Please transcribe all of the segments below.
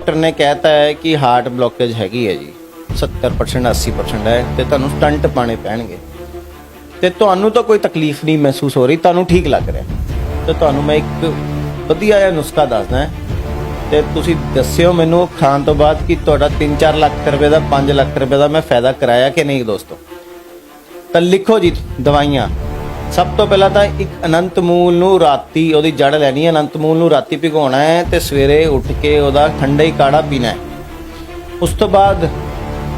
Doctor ने कहता है कि हार्ट ब्लॉकेज हैगी है जी 70% 80% है तो ਤੁਹਾਨੂੰ ਸਟੰਟ ਪਾਣੇ ਪੈਣਗੇ ਤੇ ਤੁਹਾਨੂੰ ਤਾਂ ਕੋਈ ਤਕਲੀਫ ਨਹੀਂ ਮਹਿਸੂਸ ਹੋ ਰਹੀ, ਤੁਹਾਨੂੰ ਠੀਕ ਲੱਗ ਰਿਹਾ ਤੇ ਤੁਹਾਨੂੰ ਮੈਂ ਇੱਕ ਵਧੀਆ ਜਿਹਾ ਨੁਸਖਾ ਦੱਸਦਾ ਤੇ ਤੁਸੀਂ ਦੱਸਿਓ ਮੈਨੂੰ ਖਾਣ ਤੋਂ ਬਾਅਦ ਕਿ ਤੁਹਾਡਾ 3-4 ਲੱਖ ਰੁਪਏ ਦਾ 5 ਲੱਖ ਰੁਪਏ ਦਾ ਮੈਂ ਫਾਇਦਾ ਕਰਾਇਆ ਕਿ ਨਹੀਂ ਦੋਸਤੋ। ਤਾਂ ਲਿਖੋ ਜੀ ਦਵਾਈਆਂ। ਸਭ ਤੋਂ ਪਹਿਲਾਂ ਤਾਂ ਇੱਕ ਅਨੰਤ ਮੂਲ ਨੂੰ ਰਾਤੀ ਉਹਦੀ ਜੜ ਲੈਣੀ ਹੈ, ਅਨੰਤ ਮੂਲ ਨੂੰ ਰਾਤੀ ਭਿਗਾਉਣਾ ਹੈ ਤੇ ਸਵੇਰੇ ਉੱਠ ਕੇ ਉਹਦਾ ਠੰਡਾ ਹੀ ਕਾੜਾ ਪੀਣਾ ਹੈ। ਉਸ ਤੋਂ ਬਾਅਦ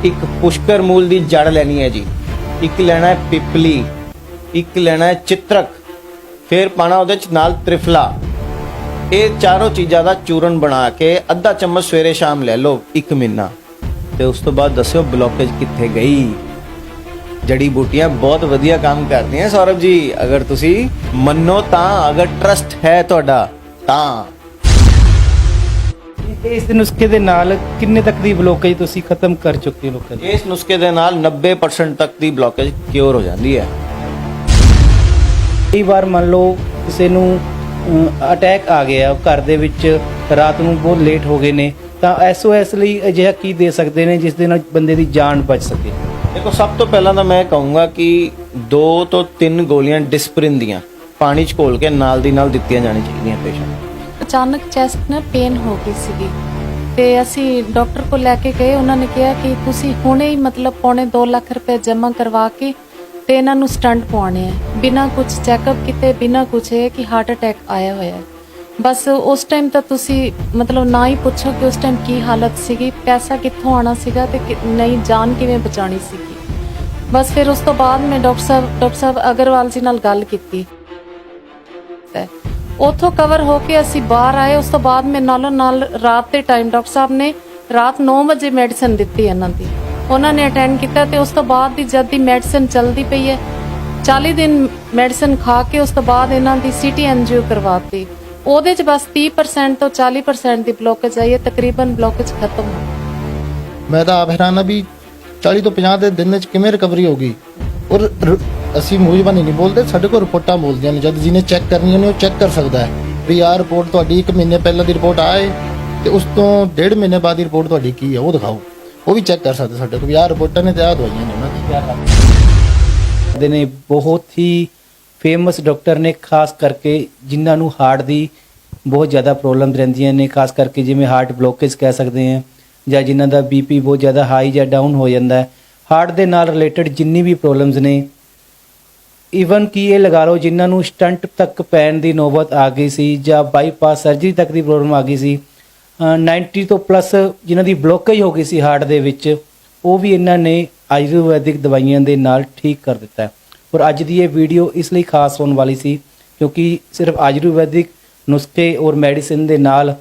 ਇੱਕ ਪੁਸ਼ਕਰ ਮੂਲ ਦੀ ਜੜ ਲੈਣੀ ਹੈ ਜੀ, ਇੱਕ ਲੈਣਾ ਹੈ ਪਿਪਲੀ, ਇੱਕ ਲੈਣਾ ਹੈ ਚਿੱਤਰਕ, ਫਿਰ ਪਾਣਾ ਉਹਦੇ ਚ ਨਾਲ ਤ੍ਰਿਫਲਾ। ਇਹ ਚਾਰੋਂ ਚੀਜ਼ਾਂ ਦਾ ਚੂਰਨ ਬਣਾ ਕੇ ਅੱਧਾ ਚਮਚ ਸਵੇਰੇ ਸ਼ਾਮ ਲੈ ਲਓ 1 ਮਹੀਨਾ ਤੇ ਉਸ ਤੋਂ ਬਾਅਦ ਦੱਸਿਓ ਬਲੌਕੇਜ ਕਿੱਥੇ ਗਈ। जड़ी बूटियां बहुत वधिया काम करती हैं सौरभ जी, अगर तुसी मनो तां, अगर ट्रस्ट है तुहाडा तां। इस नुस्खे दे नाल किन्ने तक दी ब्लॉकेज तुसी खत्म कर चुके हो लोकां दी? इस नुस्खे दे नाल 90% तक दी ब्लॉकेज क्योर हो जाती है। कई बार मान लो किसी नूं अटैक आ गया घर दे विच, रात नूं बहुत लेट हो गए ने, तां SOS ਲਈ ਅਜਿਹਾ ਕੀ ਦੇ ਸਕਦੇ ਨੇ ਜਿਸ ਦੇ ਨਾਲ ਬੰਦੇ ਦੀ ਜਾਨ ਬਚ ਸਕੇ? देखो सब तो पहला तो मैं कहूँगा कि 2 ਤੋਂ 3 ਗੋਲੀਆਂ ਡਿਸਪਰਿਨ ਦੀਆਂ ਪਾਣੀ ਚ ਘੋਲ ਕੇ ਨਾਲ ਦੀ ਨਾਲ ਦਿੱਤੀਆਂ ਜਾਣੀ ਚਾਹੀਦੀਆਂ ਪੇਸ਼ੈਂਟ। ਅਚਾਨਕ ਚੈਸਟ ਨਾ ਪੇਨ ਹੋ ਗਈ ਸੀਗੀ ਤੇ ਅਸੀਂ ਡਾਕਟਰ ਕੋਲ ਲੈ ਕੇ ਗਏ। ਉਹਨਾਂ ਨੇ ਕਿਹਾ ਕਿ ਤੁਸੀਂ ਹੁਣੇ ਹੀ ਮਤਲਬ ਪੌਣੇ 2 ਲੱਖ ਰੁਪਏ ਜਮ੍ਹਾਂ ਕਰਵਾ ਕੇ ਤੇ ਇਹਨਾਂ ਨੂੰ ਸਟੰਟ ਪਵਾਉਣੇ ਆ, ਬਿਨਾਂ ਕੁਝ ਚੈੱਕਅਪ ਕੀਤੇ, ਬਿਨਾਂ ਕੁਝ ਇਹ ਕਿ ਹਾਰਟ ਅਟੈਕ ਆਇਆ ਹੋਇਆ ਹੈ। ਬਸ ਉਸ ਟਾਈਮ ਤਾਂ ਤੁਸੀਂ ਮਤਲਬ ਨਾ ਹੀ ਪੁੱਛੋ ਕਿ ਉਸ ਟਾਈਮ ਕੀ ਹਾਲਤ ਸੀਗੀ, ਪੈਸਾ ਕਿੱਥੋਂ ਆਣਾ ਸੀਗਾ ਤੇ ਨਹੀਂ ਜਾਨ ਕਿਵੇਂ ਬਚਾਣੀ ਸੀਗੀ। ਬਸ ਫਿਰ ਉਸ ਤੋਂ ਬਾਅਦ ਮੈਂ ਡਾਕਟਰ ਸਾਹਿਬ ਅਗਰਵਾਲ ਜੀ ਨਾਲ ਗੱਲ ਕੀਤੀ, ਉੱਥੋਂ ਕਵਰ ਹੋ ਕੇ ਅਸੀਂ ਬਾਹਰ ਆਏ। ਉਸ ਤੋਂ ਬਾਅਦ ਮੈਂ ਨਾਲੋਂ ਨਾਲ ਰਾਤ ਦੇ ਟਾਈਮ ਡਾਕਟਰ ਸਾਹਿਬ ਨੇ ਰਾਤ 9 ਵਜੇ ਮੈਡੀਸਨ ਦਿੱਤੀ ਇਹਨਾਂ ਦੀ, ਉਹਨਾਂ ਨੇ ਅਟੈਂਡ ਕੀਤਾ ਤੇ ਉਸ ਤੋਂ ਬਾਅਦ ਦੀ ਜਦ ਦੀ ਮੈਡੀਸਨ ਚੱਲਦੀ ਪਈ ਹੈ 40 ਦਿਨ ਮੈਡੀਸਨ ਖਾ ਕੇ ਉਸ ਤੋਂ ਬਾਅਦ ਇਹਨਾਂ ਦੀ CT ਐਨਜੀਓ ਕਰਵਾਤੀ। ਉਹਦੇ 'ਚ ਬਸ 30% ਤੋਂ 40% ਦੀ ਬਲੋਕੇਜ ਆਈ ਹੈ, ਤਕਰੀਬਨ ਬਲੋਕੇਜ ਖਤਮ ਹੋ ਗਈ। ਮੈਂ ਤਾਂ ਆਪ ਹੈਰਾਨ ਆ ਵੀ 40 ਤੋਂ 50 ਦੇ ਦਿਨ 'ਚ ਕਿਵੇਂ ਰਿਕਵਰੀ ਹੋ ਗਈ। ਔਰ ਅਸੀਂ ਮੂੰਹਜ਼ਬਾਨੀ ਨਹੀਂ ਬੋਲਦੇ, ਸਾਡੇ ਕੋਲ ਰਿਪੋਰਟਾਂ ਬੋਲਦੀਆਂ ਨੇ। ਜਦ ਜਿਹਨੇ ਚੈੱਕ ਕਰਨੀਆਂ ਨੇ ਉਹ ਚੈੱਕ ਕਰ ਸਕਦਾ ਹੈ ਵੀ ਆਹ ਰਿਪੋਰਟ ਤੁਹਾਡੀ 1 ਮਹੀਨੇ ਪਹਿਲਾਂ ਦੀ ਰਿਪੋਰਟ ਆਏ ਤੇ ਉਸ ਤੋਂ 1.5 ਮਹੀਨੇ ਬਾਅਦ ਦੀ ਰਿਪੋਰਟ ਤੁਹਾਡੀ ਕੀ ਹੈ ਉਹ ਦਿਖਾਓ, ਉਹ ਵੀ ਚੈੱਕ ਕਰ ਸਕਦੇ ਸਾਡੇ ਕੋਲ ਵੀ ਆਹ ਰਿਪੋਰਟਾਂ ਨੇ ਤੇ ਆਹ ਦਵਾਈਆਂ ਨੇ ਉਹਨਾਂ ਦੀ। ਨੇ ਬਹੁਤ ਹੀ ਫੇਮਸ ਡਾਕਟਰ ਨੇ, ਖਾਸ ਕਰਕੇ ਜਿਨ੍ਹਾਂ ਨੂੰ ਹਾਰਟ ਦੀ ਬਹੁਤ ਜ਼ਿਆਦਾ ਪ੍ਰੋਬਲਮ ਰਹਿੰਦੀਆਂ ਨੇ, ਖਾਸ ਕਰਕੇ ਜਿਵੇਂ ਹਾਰਟ ਬਲੋਕੇਜ ਕਹਿ ਸਕਦੇ ਹਾਂ, ਜਾਂ ਜਿਨ੍ਹਾਂ ਦਾ BP ਬਹੁਤ ਜ਼ਿਆਦਾ ਹਾਈ ਜਾਂ ਡਾਊਨ ਹੋ ਜਾਂਦਾ ਹੈ। ਹਾਰਟ ਦੇ ਨਾਲ ਰਿਲੇਟਡ ਜਿੰਨੀ ਵੀ ਪ੍ਰੋਬਲਮਸ ਨੇ, ਈਵਨ ਕਿ ਇਹ ਲਗਾ ਲਓ ਜਿਨ੍ਹਾਂ ਨੂੰ ਸਟੰਟ ਤੱਕ ਪੈਣ ਦੀ ਨੌਬਤ ਆ ਗਈ ਸੀ ਜਾਂ ਬਾਈਪਾਸ ਸਰਜਰੀ ਤੱਕ ਦੀ ਪ੍ਰੋਬਲਮ ਆ ਗਈ ਸੀ, 90 ਤੋਂ ਪਲੱਸ ਜਿਨ੍ਹਾਂ ਦੀ ਬਲੋਕੇਜ ਹੋ ਗਈ ਸੀ ਹਾਰਟ ਦੇ ਵਿੱਚ, ਉਹ ਵੀ ਇਹਨਾਂ ਨੇ ਆਯੁਰਵੈਦਿਕ ਦਵਾਈਆਂ ਦੇ ਨਾਲ ਠੀਕ ਕਰ ਦਿੱਤਾ ਹੈ। ਔਰ ਅੱਜ ਦੀ ਇਹ ਵੀਡੀਓ ਇਸ ਲਈ ਖਾਸ ਹੋਣ ਵਾਲੀ ਸੀ ਕਿਉਂਕਿ ਸਿਰਫ ਆਯੁਰਵੈਦਿਕ ਨੁਸਖੇ ਔਰ ਮੈਡੀਸਿਨ ਦੇ ਨਾਲ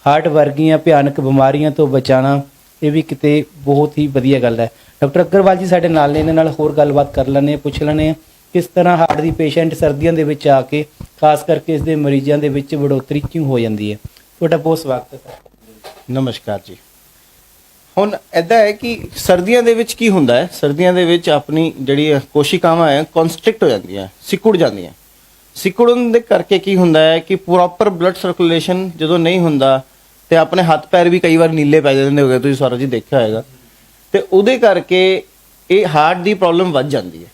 ਹਾਰਟ ਵਰਗੀਆਂ ਭਿਆਨਕ ਬਿਮਾਰੀਆਂ ਤੋਂ ਬਚਾਉਣਾ ਇਹ ਵੀ ਕਿਤੇ ਬਹੁਤ ਹੀ ਵਧੀਆ ਗੱਲ ਹੈ। ਡਾਕਟਰ ਅਗਰਵਾਲ ਜੀ ਸਾਡੇ ਨਾਲ ਨੇ, ਇਹਨਾਂ ਨਾਲ ਹੋਰ ਗੱਲਬਾਤ ਕਰ ਲੈਂਦੇ, ਪੁੱਛ ਲੈਂਦੇ ਕਿਸ ਤਰ੍ਹਾਂ ਹਾਰਟ ਦੀ ਪੇਸ਼ੈਂਟ ਸਰਦੀਆਂ ਦੇ ਵਿੱਚ ਆ ਕੇ ਖਾਸ ਕਰਕੇ ਇਸ ਦੇ ਮਰੀਜ਼ਾਂ ਦੇ ਵਿੱਚ ਵਧੋਤਰੀ ਕਿਉਂ ਹੋ ਜਾਂਦੀ ਹੈ। ਤੁਹਾਡਾ ਬਹੁਤ ਸਵਾਗਤ ਹੈ ਸਰ। ਨਮਸਕਾਰ ਜੀ। ਹੁਣ ਇੱਦਾਂ ਹੈ ਕਿ ਸਰਦੀਆਂ ਦੇ ਵਿੱਚ ਕੀ ਹੁੰਦਾ ਹੈ, ਸਰਦੀਆਂ ਦੇ ਵਿੱਚ ਆਪਣੀ ਜਿਹੜੀ ਕੋਸ਼ਿਕਾਵਾਂ ਹੈ ਕਨਸਟ੍ਰਿਕਟ ਹੋ ਜਾਂਦੀਆਂ, ਸਿकुड़ ਜਾਂਦੀਆਂ। ਸਿकुड़ਨ ਦੇ ਕਰਕੇ ਕੀ ਹੁੰਦਾ ਹੈ ਕਿ ਪ੍ਰੋਪਰ ਬਲੱਡ ਸਰਕੂਲੇਸ਼ਨ ਜਦੋਂ ਨਹੀਂ ਹੁੰਦਾ ਤੇ ਆਪਣੇ ਹੱਥ ਪੈਰ ਵੀ ਕਈ ਵਾਰ ਨੀਲੇ ਪੈ ਜਾਂਦੇ ਹੋਗੇ, ਤੁਸੀਂ ਸੌਰਵ ਜੀ ਦੇਖਿਆ ਹੋਏਗਾ। ਤੇ ਉਹਦੇ ਕਰਕੇ ਇਹ ਹਾਰਟ ਦੀ ਪ੍ਰੋਬਲਮ ਵੱਧ ਜਾਂਦੀ ਹੈ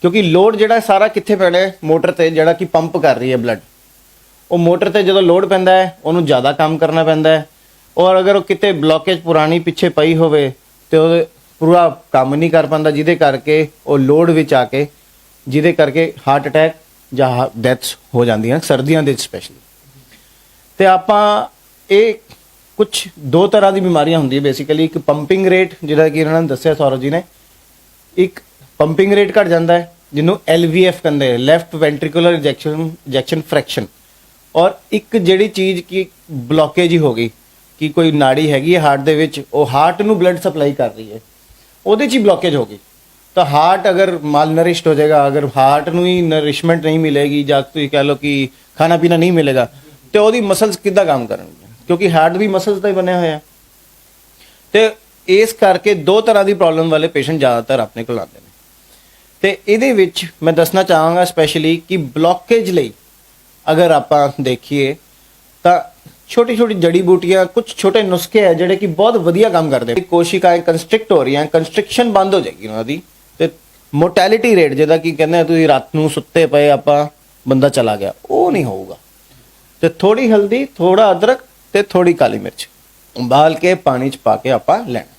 ਕਿਉਂਕਿ ਲੋਡ ਜਿਹੜਾ ਸਾਰਾ ਕਿੱਥੇ ਪੈਣਾ ਹੈ, ਮੋਟਰ ਤੇ, ਜਿਹੜਾ ਕਿ ਪੰਪ ਕਰ ਰਹੀ ਹੈ ਬਲੱਡ। ਉਹ ਮੋਟਰ ਤੇ ਜਦੋਂ ਲੋਡ ਪੈਂਦਾ ਹੈ ਉਹਨੂੰ ਜ਼ਿਆਦਾ ਕੰਮ ਕਰਨਾ ਪੈਂਦਾ ਹੈ। ਔਰ ਅਗਰ ਉਹ ਕਿਤੇ ਬਲੋਕੇਜ ਪੁਰਾਣੀ ਪਿੱਛੇ ਪਈ ਹੋਵੇ ਤੇ ਉਹ ਪੂਰਾ ਕੰਮ ਨਹੀਂ ਕਰ ਪਾਉਂਦਾ, ਜਿਹਦੇ ਕਰਕੇ ਉਹ ਲੋਡ ਵਿੱਚ ਆ ਕੇ ਜਿਹਦੇ ਕਰਕੇ ਹਾਰਟ ਅਟੈਕ ਜਾਂ ਡੈਥਸ ਹੋ ਜਾਂਦੀਆਂ ਸਰਦੀਆਂ ਦੇ ਸਪੈਸ਼ਲੀ। ਤੇ ਆਪਾਂ ਇਹ ਕੁਝ 2 ਤਰ੍ਹਾਂ ਦੀ ਬਿਮਾਰੀਆਂ ਹੁੰਦੀਆਂ ਬੇਸਿਕਲੀ। ਇੱਕ ਪੰਪਿੰਗ ਰੇਟ, ਜਿਹੜਾ ਕਿ ਇਹਨਾਂ ਨੇ ਦੱਸਿਆ ਸੌਰਵ ਜੀ ਨੇ, ਇੱਕ ਪੰਪਿੰਗ ਰੇਟ ਘਟ ਜਾਂਦਾ ਹੈ ਜਿਹਨੂੰ LVF ਕਹਿੰਦੇ, ਲੈਫਟ ਵੈਂਟ੍ਰੀਕੂਲਰ ਇਜੈਕਸ਼ਨ ਫ੍ਰੈਕਸ਼ਨ। ਔਰ ਇੱਕ ਜਿਹੜੀ ਚੀਜ਼ ਕੀ ਬਲੋਕੇਜ ਹੀ ਹੋ ਗਈ ਕਿ ਕੋਈ ਨਾੜੀ ਹੈਗੀ ਹੈ ਹਾਰਟ ਦੇ ਵਿੱਚ, ਉਹ ਹਾਰਟ ਨੂੰ ਬਲੱਡ ਸਪਲਾਈ ਕਰ ਰਹੀ ਹੈ, ਉਹਦੇ 'ਚ ਹੀ ਬਲੋਕੇਜ ਹੋ ਗਈ। ਤਾਂ ਹਾਰਟ ਅਗਰ ਮਾਲ ਨਰਿਸ਼ਡ ਹੋ ਜਾਏਗਾ, ਅਗਰ ਹਾਰਟ ਨੂੰ ਹੀ ਨਰਿਸ਼ਮੈਂਟ ਨਹੀਂ ਮਿਲੇਗੀ ਜਾਂ ਤੁਸੀਂ ਕਹਿ ਲਓ ਕਿ ਖਾਣਾ ਪੀਣਾ ਨਹੀਂ ਮਿਲੇਗਾ ਤੇ ਉਹਦੀ ਮਸਲਸ ਕਿੱਦਾਂ ਕੰਮ ਕਰਨਗੀਆਂ, ਕਿਉਂਕਿ ਹਾਰਟ ਵੀ ਮਸਲਸ ਦਾ ਹੀ ਬਣਿਆ ਹੋਇਆ। ਤੇ ਇਸ ਕਰਕੇ 2 ਤਰ੍ਹਾਂ ਦੀ ਪ੍ਰੋਬਲਮ ਵਾਲੇ ਪੇਸ਼ੈਂਟ ਜ਼ਿਆਦਾਤਰ ਆਪਣੇ ਕੋਲ ਆਉਂਦੇ ਨੇ। ਤੇ ਇਹਦੇ ਵਿੱਚ ਮੈਂ ਦੱਸਣਾ ਚਾਹਾਂਗਾ ਸਪੈਸ਼ਲੀ ਕਿ ਬਲੋਕੇਜ ਲਈ ਅਗਰ ਆਪਾਂ ਦੇਖੀਏ ਤਾਂ ਛੋਟੀ ਛੋਟੀ ਜੜੀ ਬੂਟੀਆਂ, ਕੁਝ ਛੋਟੇ ਨੁਸਖੇ ਹੈ ਜਿਹੜੇ ਕਿ ਬਹੁਤ ਵਧੀਆ ਕੰਮ ਕਰਦੇ ਆ। ਕੋਸ਼ਿਕਾएं ਕੰਸਟ੍ਰਿਕਟ ਹੋ ਰਹੀਆਂ, ਕੰਸਟ੍ਰਿਕਸ਼ਨ ਬੰਦ ਹੋ ਜਾਏਗੀ ਉਹਨਾਂ ਦੀ, ਤੇ ਮੋਰਟੈਲਿਟੀ ਰੇਟ ਜਿਹਦਾ ਕੀ ਕਹਿੰਦੇ ਆ ਤੁਸੀਂ ਰਾਤ ਨੂੰ ਸੁੱਤੇ ਪਏ ਆਪਾਂ ਬੰਦਾ ਚਲਾ ਗਿਆ, ਉਹ ਨਹੀਂ ਹੋਊਗਾ। ਤੇ ਥੋੜੀ ਹਲਦੀ, ਥੋੜਾ ਅਦਰਕ ਤੇ ਥੋੜੀ ਕਾਲੀ ਮਿਰਚ ਉਬਾਲ ਕੇ ਪਾਣੀ 'ਚ ਪਾ ਕੇ ਆਪਾਂ ਲੈਣਾ।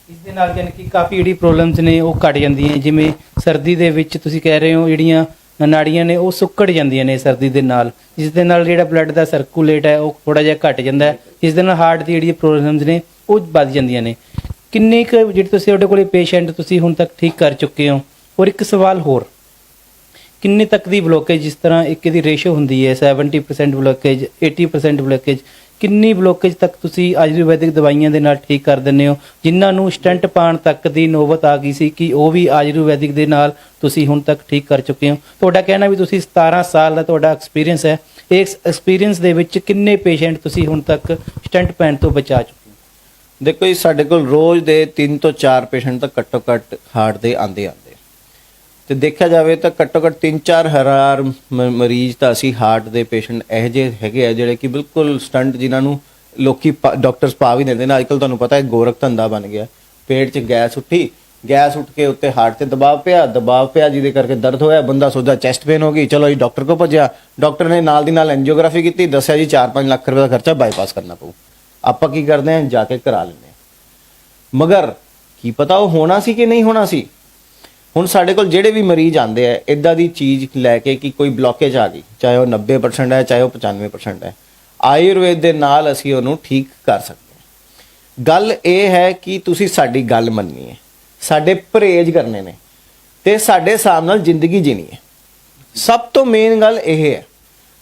ਇਸ ਦੇ ਨਾਲ ਜਾਣੀ ਕਿ ਕਾਫੀ ਜਿਹੜੀ ਪ੍ਰੋਬਲਮਸ ਨੇ ਉਹ ਘਟ ਜਾਂਦੀਆਂ, ਜਿਵੇਂ ਸਰਦੀ ਦੇ ਵਿੱਚ ਤੁਸੀਂ ਕਹਿ ਰਹੇ ਹੋ ਜਿਹੜੀਆਂ ਨਾੜੀਆਂ ਨੇ ਉਹ ਸੁੱਕੜ ਜਾਂਦੀਆਂ ਨੇ ਸਰਦੀ ਦੇ ਨਾਲ, ਜਿਸ ਦੇ ਨਾਲ ਜਿਹੜਾ ਬਲੱਡ ਦਾ ਸਰਕੂਲੇਟ ਹੈ ਉਹ ਥੋੜਾ ਜਿਹਾ ਘਟ ਜਾਂਦਾ ਹੈ, ਜਿਸ ਦੇ ਨਾਲ ਹਾਰਟ ਦੀ ਜਿਹੜੀ ਪ੍ਰੋਬਲਮਸ ਨੇ ਉਹ ਵੱਧ ਜਾਂਦੀਆਂ ਨੇ। ਕਿੰਨੇ ਕੁ ਜਿਹੜੇ ਤੁਸੀਂ ਤੁਹਾਡੇ ਕੋਲੇ ਪੇਸ਼ੈਂਟ ਤੁਸੀਂ ਹੁਣ ਤੱਕ ਠੀਕ ਕਰ ਚੁੱਕੇ ਹੋ? ਔਰ ਇੱਕ ਸਵਾਲ ਹੋਰ, ਕਿੰਨੇ ਤੱਕ ਦੀ ਬਲੋਕੇਜ, ਜਿਸ ਤਰ੍ਹਾਂ ਇੱਕ ਦੀ ਰੇਸ਼ੋ ਹੁੰਦੀ ਹੈ 70% ਬਲੋਕੇਜ, 80% ਬਲੋਕੇਜ, ਕਿੰਨੀ ਬਲੋਕੇਜ ਤੱਕ ਤੁਸੀਂ ਆਯੁਰਵੈਦਿਕ ਦਵਾਈਆਂ ਦੇ ਨਾਲ ਠੀਕ ਕਰ ਦਿੰਦੇ ਹੋ, ਜਿਨ੍ਹਾਂ ਨੂੰ ਸਟੈਂਟ ਪਾਉਣ ਤੱਕ ਦੀ ਨੌਬਤ ਆ ਗਈ ਸੀ ਕਿ ਉਹ ਵੀ ਆਯੁਰਵੈਦਿਕ ਦੇ ਨਾਲ ਤੁਸੀਂ ਹੁਣ ਤੱਕ ਠੀਕ ਕਰ ਚੁੱਕੇ ਹੋ? ਤੁਹਾਡਾ ਕਹਿਣਾ ਵੀ ਤੁਸੀਂ 17 ਸਾਲ ਦਾ ਤੁਹਾਡਾ ਐਕਸਪੀਰੀਅੰਸ ਹੈ, ਇਸ ਐਕਸਪੀਰੀਅੰਸ ਦੇ ਵਿੱਚ ਕਿੰਨੇ ਪੇਸ਼ੈਂਟ ਤੁਸੀਂ ਹੁਣ ਤੱਕ ਸਟੈਂਟ ਪੈਣ ਤੋਂ ਬਚਾ ਚੁੱਕੇ ਹੋ? ਦੇਖੋ ਜੀ, ਸਾਡੇ ਕੋਲ ਰੋਜ਼ ਦੇ 3 ਤੋਂ 4 ਪੇਸ਼ੈਂਟ ਤਾਂ ਘੱਟੋ ਘੱਟ ਹਾਰਟ ਦੇ ਆਂਦੇ ਤੇ ਦੇਖਿਆ ਜਾਵੇ ਤਾਂ ਘੱਟੋ ਘੱਟ 3-4 ਹਜ਼ਾਰ ਮਰੀਜ਼ ਤਾਂ ਅਸੀਂ ਹਾਰਟ ਦੇ ਪੇਸ਼ੈਂਟ ਇਹੋ ਜਿਹੇ ਹੈਗੇ ਆ ਜਿਹੜੇ ਕਿ ਬਿਲਕੁਲ ਸਟੰਟ, ਜਿਨ੍ਹਾਂ ਨੂੰ ਲੋਕੀ ਡਾਕਟਰਸ ਪਾ ਵੀ ਦਿੰਦੇ ਨੇ। ਅੱਜਕੱਲ ਤੁਹਾਨੂੰ ਪਤਾ ਹੈ ਗੋਰਖ ਧੰਦਾ ਬਣ ਗਿਆ, ਪੇਟ 'ਚ ਗੈਸ ਉੱਠੀ, ਗੈਸ ਉੱਠ ਕੇ ਉੱਤੇ ਹਾਰਟ ਤੇ ਦਬਾਅ ਪਿਆ ਜਿਹਦੇ ਕਰਕੇ ਦਰਦ ਹੋਇਆ, ਬੰਦਾ ਸੋਚਦਾ ਚੈਸਟ ਪੇਨ ਹੋ ਗਈ, ਚਲੋ ਜੀ ਡਾਕਟਰ ਕੋਲ ਭੱਜਿਆ, ਡਾਕਟਰ ਨੇ ਨਾਲ ਦੀ ਨਾਲ ਐਂਜੀਓਗ੍ਰਾਫੀ ਕੀਤੀ, ਦੱਸਿਆ ਜੀ 4-5 ਲੱਖ ਰੁਪਏ ਦਾ ਖਰਚਾ ਬਾਈਪਾਸ ਕਰਨਾ ਪਊ। ਆਪਾਂ ਕੀ ਕਰਦੇ ਹਾਂ, ਜਾ ਕੇ ਕਰਾ ਲੈਂਦੇ ਹਾਂ, ਮਗਰ ਕੀ ਪਤਾ ਉਹ ਹੋਣਾ ਸੀ ਕਿ ਨਹੀਂ ਹੋਣਾ ਸੀ। ਹੁਣ ਸਾਡੇ ਕੋਲ ਜਿਹੜੇ ਵੀ ਮਰੀਜ਼ ਆਉਂਦੇ ਆ ਇਦਾਂ ਦੀ ਚੀਜ਼ ਲੈ ਕੇ ਕਿ ਕੋਈ ਬਲੋਕੇਜ ਆ ਗਈ, ਚਾਹੇ ਉਹ 90% ਹੈ ਚਾਹੇ ਉਹ 95% ਹੈ, ਆਯੁਰਵੇਦ ਦੇ ਨਾਲ ਅਸੀਂ ਉਹਨੂੰ ਠੀਕ ਕਰ ਸਕਦੇ ਹਾਂ। ਗੱਲ ਇਹ ਹੈ ਕਿ ਤੁਸੀਂ ਸਾਡੀ ਗੱਲ ਮੰਨਣੀ ਹੈ, ਸਾਡੇ ਪਰਹੇਜ਼ ਕਰਨੇ ਨੇ ਤੇ ਸਾਡੇ ਹਿਸਾਬ ਨਾਲ ਜ਼ਿੰਦਗੀ ਜੀਣੀ ਹੈ। ਸਭ ਤੋਂ ਮੇਨ ਗੱਲ ਇਹ ਹੈ।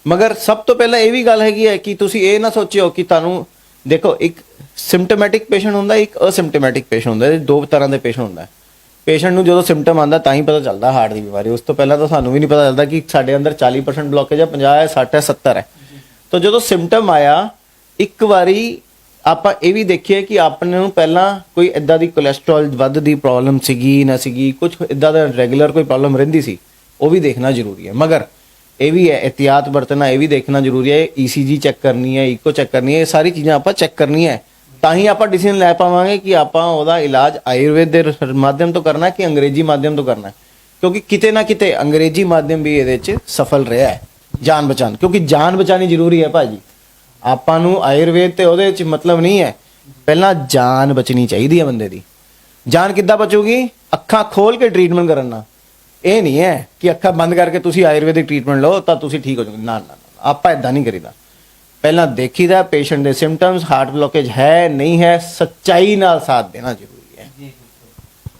ਮਗਰ ਸਭ ਤੋਂ ਪਹਿਲਾਂ ਇਹ ਵੀ ਗੱਲ ਹੈਗੀ ਹੈ ਕਿ ਤੁਸੀਂ ਇਹ ਨਾ ਸੋਚਿਓ ਕਿ ਤੁਹਾਨੂੰ, ਦੇਖੋ ਇੱਕ ਸਿੰਪਟੋਮੈਟਿਕ ਪੇਸ਼ੈਂਟ ਹੁੰਦਾ, ਇੱਕ ਅਸਿੰਪਟੋਮੈਟਿਕ ਪੇਸ਼ੈਂਟ ਹੁੰਦਾ, ਦੋ ਤਰ੍ਹਾਂ ਦੇ ਪੇਸ਼ੈਂਟ ਹੁੰਦਾ। ਪੇਸ਼ੈਂਟ ਨੂੰ ਜਦੋਂ ਸਿੰਪਟਮ ਆਉਂਦਾ ਤਾਂ ਹੀ ਪਤਾ ਚੱਲਦਾ ਹਾਰਟ ਦੀ ਬਿਮਾਰੀ, ਉਸ ਤੋਂ ਪਹਿਲਾਂ ਤਾਂ ਸਾਨੂੰ ਵੀ ਨਹੀਂ ਪਤਾ ਚੱਲਦਾ ਕਿ ਸਾਡੇ ਅੰਦਰ 40% ਬਲੋਕੇਜ ਹੈ, 50 ਹੈ, 60 ਹੈ, 70 ਹੈ। ਤਾਂ ਜਦੋਂ ਸਿੰਪਟਮ ਆਇਆ, ਇੱਕ ਵਾਰੀ ਆਪਾਂ ਇਹ ਵੀ ਦੇਖੀਏ ਕਿ ਆਪਣੇ ਨੂੰ ਪਹਿਲਾਂ ਕੋਈ ਇਦਾਂ ਦੀ ਕੋਲੇਸਟ੍ਰੋਲ ਵੱਧ ਦੀ ਪ੍ਰੋਬਲਮ ਸੀਗੀ ਨਾ ਸੀਗੀ, ਕੁਝ ਇਦਾਂ ਦਾ ਰੈਗੂਲਰ ਕੋਈ ਪ੍ਰੋਬਲਮ ਰਹਿੰਦੀ ਸੀ, ਉਹ ਵੀ ਦੇਖਣਾ ਜ਼ਰੂਰੀ ਹੈ। ਮਗਰ ਇਹ ਵੀ ਹੈ ਇਹਤਿਆਤ ਵਰਤਣਾ, ਇਹ ਵੀ ਦੇਖਣਾ ਜ਼ਰੂਰੀ ਹੈ। ECG ਚੈੱਕ ਕਰਨੀ ਹੈ, ਈਕੋ ਚੈੱਕ ਕਰਨੀ ਹੈ, ਇਹ ਸਾਰੀ ਚੀਜ਼ਾਂ ਆਪਾਂ ਚੈੱਕ ਕਰਨੀਆਂ ਹੈ, ਤਾਂ ਹੀ ਆਪਾਂ ਡਿਸੀਜਨ ਲੈ ਪਾਵਾਂਗੇ ਕਿ ਆਪਾਂ ਉਹਦਾ ਇਲਾਜ ਆਯੁਰਵੇਦ ਦੇ ਮਾਧਿਅਮ ਤੋਂ ਕਰਨਾ ਕਿ ਅੰਗਰੇਜ਼ੀ ਮਾਧਿਅਮ ਤੋਂ ਕਰਨਾ। ਕਿਉਂਕਿ ਕਿਤੇ ਨਾ ਕਿਤੇ ਅੰਗਰੇਜ਼ੀ ਮਾਧਿਅਮ ਵੀ ਇਹਦੇ 'ਚ ਸਫਲ ਰਿਹਾ ਹੈ ਜਾਨ ਬਚਾਉਣ, ਕਿਉਂਕਿ ਜਾਨ ਬਚਾਉਣੀ ਜ਼ਰੂਰੀ ਹੈ ਭਾਜੀ। ਆਪਾਂ ਨੂੰ ਆਯੁਰਵੇਦ ਤੇ ਉਹਦੇ 'ਚ ਮਤਲਬ ਨਹੀਂ ਹੈ, ਪਹਿਲਾਂ ਜਾਨ ਬਚਣੀ ਚਾਹੀਦੀ ਹੈ ਬੰਦੇ ਦੀ। ਜਾਨ ਕਿੱਦਾਂ ਬਚੂਗੀ? ਅੱਖਾਂ ਖੋਲ ਕੇ ਟ੍ਰੀਟਮੈਂਟ ਕਰਨ ਨਾਲ। ਇਹ ਨਹੀਂ ਹੈ ਕਿ ਅੱਖਾਂ ਬੰਦ ਕਰਕੇ ਤੁਸੀਂ ਆਯੁਰਵੈਦਿਕ ਟ੍ਰੀਟਮੈਂਟ ਲਓ ਤਾਂ ਤੁਸੀਂ ਠੀਕ ਹੋ ਜਾਓਗੇ, ਨਾ ਨਾ, ਆਪਾਂ ਇਦਾਂ ਨਹੀਂ ਕਰੀਦਾ। ਪਹਿਲਾਂ ਦੇਖੀਦਾ ਪੇਸ਼ੈਂਟ ਦੇ ਸਿੰਪਟਮਸ, ਹਾਰਟ ਬਲੋਕੇਜ ਹੈ ਨਹੀਂ ਹੈ, ਸੱਚਾਈ ਨਾਲ ਸਾਥ ਦੇਣਾ ਜ਼ਰੂਰੀ ਹੈ।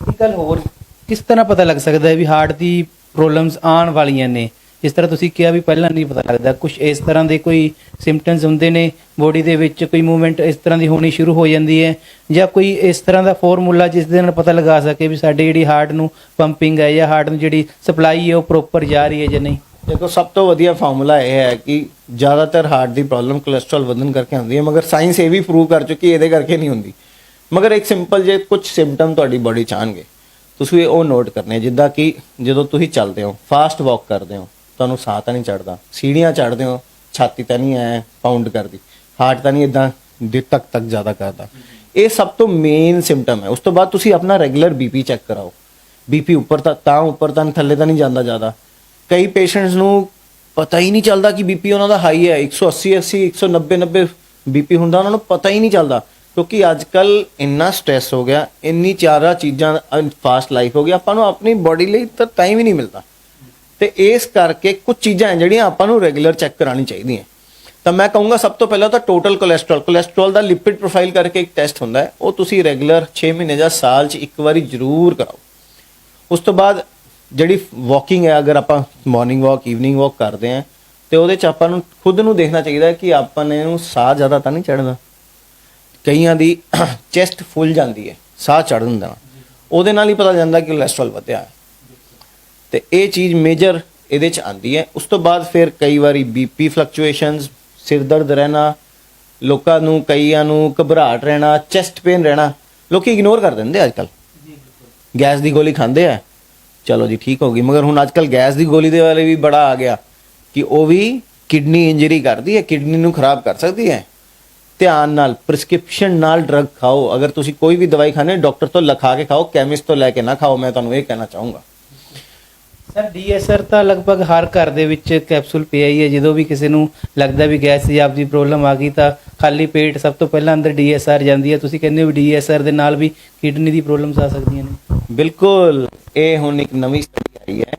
ਇੱਕ ਗੱਲ ਹੋਰ, ਕਿਸ ਤਰ੍ਹਾਂ ਪਤਾ ਲੱਗ ਸਕਦਾ ਹੈ ਵੀ ਹਾਰਟ ਦੀ ਪ੍ਰੋਬਲਮਸ ਆਉਣ ਵਾਲੀਆਂ ਨੇ? ਜਿਸ ਤਰ੍ਹਾਂ ਤੁਸੀਂ ਕਿਹਾ ਵੀ ਪਹਿਲਾਂ ਨਹੀਂ ਪਤਾ ਲੱਗਦਾ, ਕੁਝ ਇਸ ਤਰ੍ਹਾਂ ਦੇ ਕੋਈ ਸਿੰਪਟਮਸ ਹੁੰਦੇ ਨੇ ਬੋਡੀ ਦੇ ਵਿੱਚ, ਕੋਈ ਮੂਵਮੈਂਟ ਇਸ ਤਰ੍ਹਾਂ ਦੀ ਹੋਣੀ ਸ਼ੁਰੂ ਹੋ ਜਾਂਦੀ ਹੈ, ਜਾਂ ਕੋਈ ਇਸ ਤਰ੍ਹਾਂ ਦਾ ਫਾਰਮੂਲਾ ਜਿਸ ਦੇ ਨਾਲ ਪਤਾ ਲਗਾ ਸਕੇ ਵੀ ਸਾਡੀ ਜਿਹੜੀ ਹਾਰਟ ਨੂੰ ਪੰਪਿੰਗ ਹੈ ਜਾਂ ਹਾਰਟ ਨੂੰ ਜਿਹੜੀ ਸਪਲਾਈ ਹੈ ਉਹ ਪ੍ਰੋਪਰ ਜਾ ਰਹੀ ਹੈ ਜਾਂ ਨਹੀਂ? ਦੇਖੋ, ਸਭ ਤੋਂ ਵਧੀਆ ਫਾਰਮੂਲਾ ਇਹ ਹੈ ਕਿ ਜ਼ਿਆਦਾਤਰ ਹਾਰਟ ਦੀ ਪ੍ਰੋਬਲਮ ਕੋਲੇਸਟ੍ਰੋਲ ਵਧਣ ਕਰਕੇ ਆਉਂਦੀ ਹੈ, ਮਗਰ ਸਾਇੰਸ ਇਹ ਵੀ ਪ੍ਰੂਵ ਕਰ ਚੁੱਕੀ ਇਹਦੇ ਕਰਕੇ ਨਹੀਂ ਹੁੰਦੀ। ਮਗਰ ਇੱਕ ਸਿੰਪਲ ਜੇ ਕੁਝ ਸਿੰਪਟਮ ਤੁਹਾਡੀ ਬੋਡੀ 'ਚ ਆਉਣਗੇ, ਤੁਸੀਂ ਉਹ ਨੋਟ ਕਰਨੇ। ਜਿੱਦਾਂ ਕਿ ਜਦੋਂ ਤੁਸੀਂ ਚੱਲਦੇ ਹੋ, ਫਾਸਟ ਵਾਕ ਕਰਦੇ ਹੋ, ਤੁਹਾਨੂੰ ਸਾਹ ਤਾਂ ਨਹੀਂ ਚੜਦਾ, ਸੀੜੀਆਂ ਚੜ੍ਹਦੇ ਹੋ, ਛਾਤੀ ਤਾਂ ਨਹੀਂ ਐ ਪਾਊਂਡ ਕਰਦੀ, ਹਾਰਟ ਤਾਂ ਨਹੀਂ ਇਦਾਂ ਤੱਕ ਜ਼ਿਆਦਾ ਕਰਦਾ, ਇਹ ਸਭ ਤੋਂ ਮੇਨ ਸਿੰਪਟਮ ਹੈ। ਉਸ ਤੋਂ ਬਾਅਦ ਤੁਸੀਂ ਆਪਣਾ ਰੈਗੂਲਰ BP ਚੈੱਕ ਕਰਾਓ। BP ਉੱਪਰ ਤਾਂ ਉੱਪਰ ਤਾਂ ਥੱਲੇ ਤਾਂ ਨਹੀਂ ਜਾਂਦਾ ਜ਼ਿਆਦਾ। ਕਈ ਪੇਸ਼ੈਂਟਸ ਨੂੰ ਪਤਾ ਹੀ ਨਹੀਂ ਚੱਲਦਾ ਕਿ BP ਉਹਨਾਂ ਦਾ ਹਾਈ ਹੈ, 180 190 BP ਹੁੰਦਾ, ਉਹਨਾਂ ਨੂੰ ਪਤਾ ਹੀ ਨਹੀਂ ਚੱਲਦਾ, ਕਿਉਂਕਿ ਅੱਜ ਕੱਲ ਇੰਨਾ ਸਟ੍ਰੈਸ ਹੋ ਗਿਆ, ਇੰਨੀ ਜ਼ਿਆਦਾ ਚੀਜ਼ਾਂ, ਫਾਸਟ ਲਾਈਫ ਹੋ ਗਈ, ਆਪਾਂ ਨੂੰ ਆਪਣੀ ਬੋਡੀ ਲਈ ਤਾਂ ਟਾਈਮ ਹੀ ਨਹੀਂ ਮਿਲਦਾ। ਤੇ ਇਸ ਕਰਕੇ ਕੁਝ ਚੀਜ਼ਾਂ ਹੈ ਜਿਹੜੀਆਂ ਆਪਾਂ ਨੂੰ ਰੈਗੂਲਰ ਚੈੱਕ ਕਰਾਉਣੀ ਚਾਹੀਦੀਆਂ। ਤਾਂ ਮੈਂ ਕਹੂੰਗਾ ਸਭ ਤੋਂ ਪਹਿਲਾਂ ਤਾਂ ਟੋਟਲ ਕੋਲੇਸਟ੍ਰੋਲ ਦਾ ਲਿਪਿਡ ਪ੍ਰੋਫਾਈਲ ਕਰਕੇ ਇੱਕ ਟੈਸਟ ਹੁੰਦਾ ਹੈ, ਉਹ ਤੁਸੀਂ ਰੈਗੂਲਰ 6 ਮਹੀਨੇ ਜਾਂ ਸਾਲ 'ਚ ਇੱਕ ਵਾਰੀ ਜ਼ਰੂਰ ਕਰਾਓ। ਉਸ ਤੋਂ ਬਾਅਦ ਜਿਹੜੀ ਵਾਕਿੰਗ ਹੈ, ਅਗਰ ਆਪਾਂ ਮਾਰਨਿੰਗ ਵਾਕ, ਈਵਨਿੰਗ ਵਾਕ ਕਰਦੇ ਹਾਂ, ਤੇ ਉਹਦੇ 'ਚ ਆਪਾਂ ਨੂੰ ਖੁਦ ਨੂੰ ਦੇਖਣਾ ਚਾਹੀਦਾ ਹੈ ਕਿ ਆਪਾਂ ਨੇ ਨੂੰ ਸਾਹ ਜ਼ਿਆਦਾ ਤਾਂ ਨਹੀਂ ਚੜ੍ਹਦਾ। ਕਈਆਂ ਦੀ ਚੈਸਟ ਫੁੱਲ ਜਾਂਦੀ ਹੈ, ਸਾਹ ਚੜ੍ਹ ਜਾਂਦਾ, ਉਹਦੇ ਨਾਲ ਹੀ ਪਤਾ ਜਾਂਦਾ ਕਿ ਕੋਲੇਸਟ੍ਰੋਲ ਵਧਿਆ ਹੈ। ਤੇ ਇਹ ਚੀਜ਼ ਮੇਜਰ ਇਹਦੇ 'ਚ ਆਉਂਦੀ ਹੈ। ਉਸ ਤੋਂ ਬਾਅਦ ਫਿਰ ਕਈ ਵਾਰੀ BP ਫਲਕਚੁਏਸ਼ਨਸ, ਸਿਰ ਦਰਦ ਰਹਿਣਾ, ਲੋਕਾਂ ਨੂੰ ਕਈਆਂ ਨੂੰ ਘਬਰਾਹਟ ਰਹਿਣਾ, ਚੈਸਟ ਪੇਨ ਰਹਿਣਾ, ਲੋਕੀ ਇਗਨੋਰ ਕਰ ਦਿੰਦੇ ਅੱਜ ਕੱਲ੍ਹ। ਗੈਸ ਦੀ ਗੋਲੀ ਖਾਂਦੇ ਆ, ਚਲੋ ਜੀ ਠੀਕ ਹੋ ਗਈ, ਮਗਰ ਹੁਣ ਅੱਜ ਕੱਲ੍ਹ ਗੈਸ ਦੀ ਗੋਲੀ ਦੇ ਵਾਲੇ ਵੀ ਬੜਾ ਆ ਗਿਆ ਕਿ ਉਹ ਵੀ ਕਿਡਨੀ ਇੰਜਰੀ ਕਰਦੀ ਹੈ, ਕਿਡਨੀ ਨੂੰ ਖਰਾਬ ਕਰ ਸਕਦੀ ਹੈ। ਧਿਆਨ ਨਾਲ ਪ੍ਰਿਸਕ੍ਰਿਪਸ਼ਨ ਨਾਲ ਡਰਗ ਖਾਓ। ਅਗਰ ਤੁਸੀਂ ਕੋਈ ਵੀ ਦਵਾਈ ਖਾਣੇ ਡਾਕਟਰ ਤੋਂ ਲਿਖਾ ਕੇ ਖਾਓ, ਕੈਮਿਸਟ ਤੋਂ ਲੈ ਕੇ ਨਾ ਖਾਓ। ਮੈਂ ਤੁਹਾਨੂੰ ਇਹ ਕਹਿਣਾ ਚਾਹੂੰਗਾ। ਸਰ ਡੀਐਸਆਰ ਤਾਂ ਲਗਭਗ ਹਰ ਘਰ ਦੇ ਵਿੱਚ ਕੈਪਸੂਲ ਪਿਆ ਹੀ ਹੈ। ਜਦੋਂ ਵੀ ਕਿਸੇ ਨੂੰ ਲੱਗਦਾ ਵੀ ਗੈਸ ਦੀ ਆਪਦੀ ਪ੍ਰੋਬਲਮ ਆ ਗਈ ਤਾਂ ਖਾਲੀ ਪੇਟ ਸਭ ਤੋਂ ਪਹਿਲਾਂ ਅੰਦਰ ਡੀਐਸਆਰ ਜਾਂਦੀ ਹੈ। ਤੁਸੀਂ ਕਹਿੰਦੇ ਹੋ ਵੀ ਡੀਐਸਆਰ ਦੇ ਨਾਲ ਵੀ ਕਿਡਨੀ ਦੀ ਪ੍ਰੋਬਲਮਸ ਆ ਸਕਦੀਆਂ ਨੇ। ਬਿਲਕੁਲ, ਇਹ ਹੁਣ ਇੱਕ ਨਵੀਂ ਸਟੱਡੀ ਆਈ ਹੈ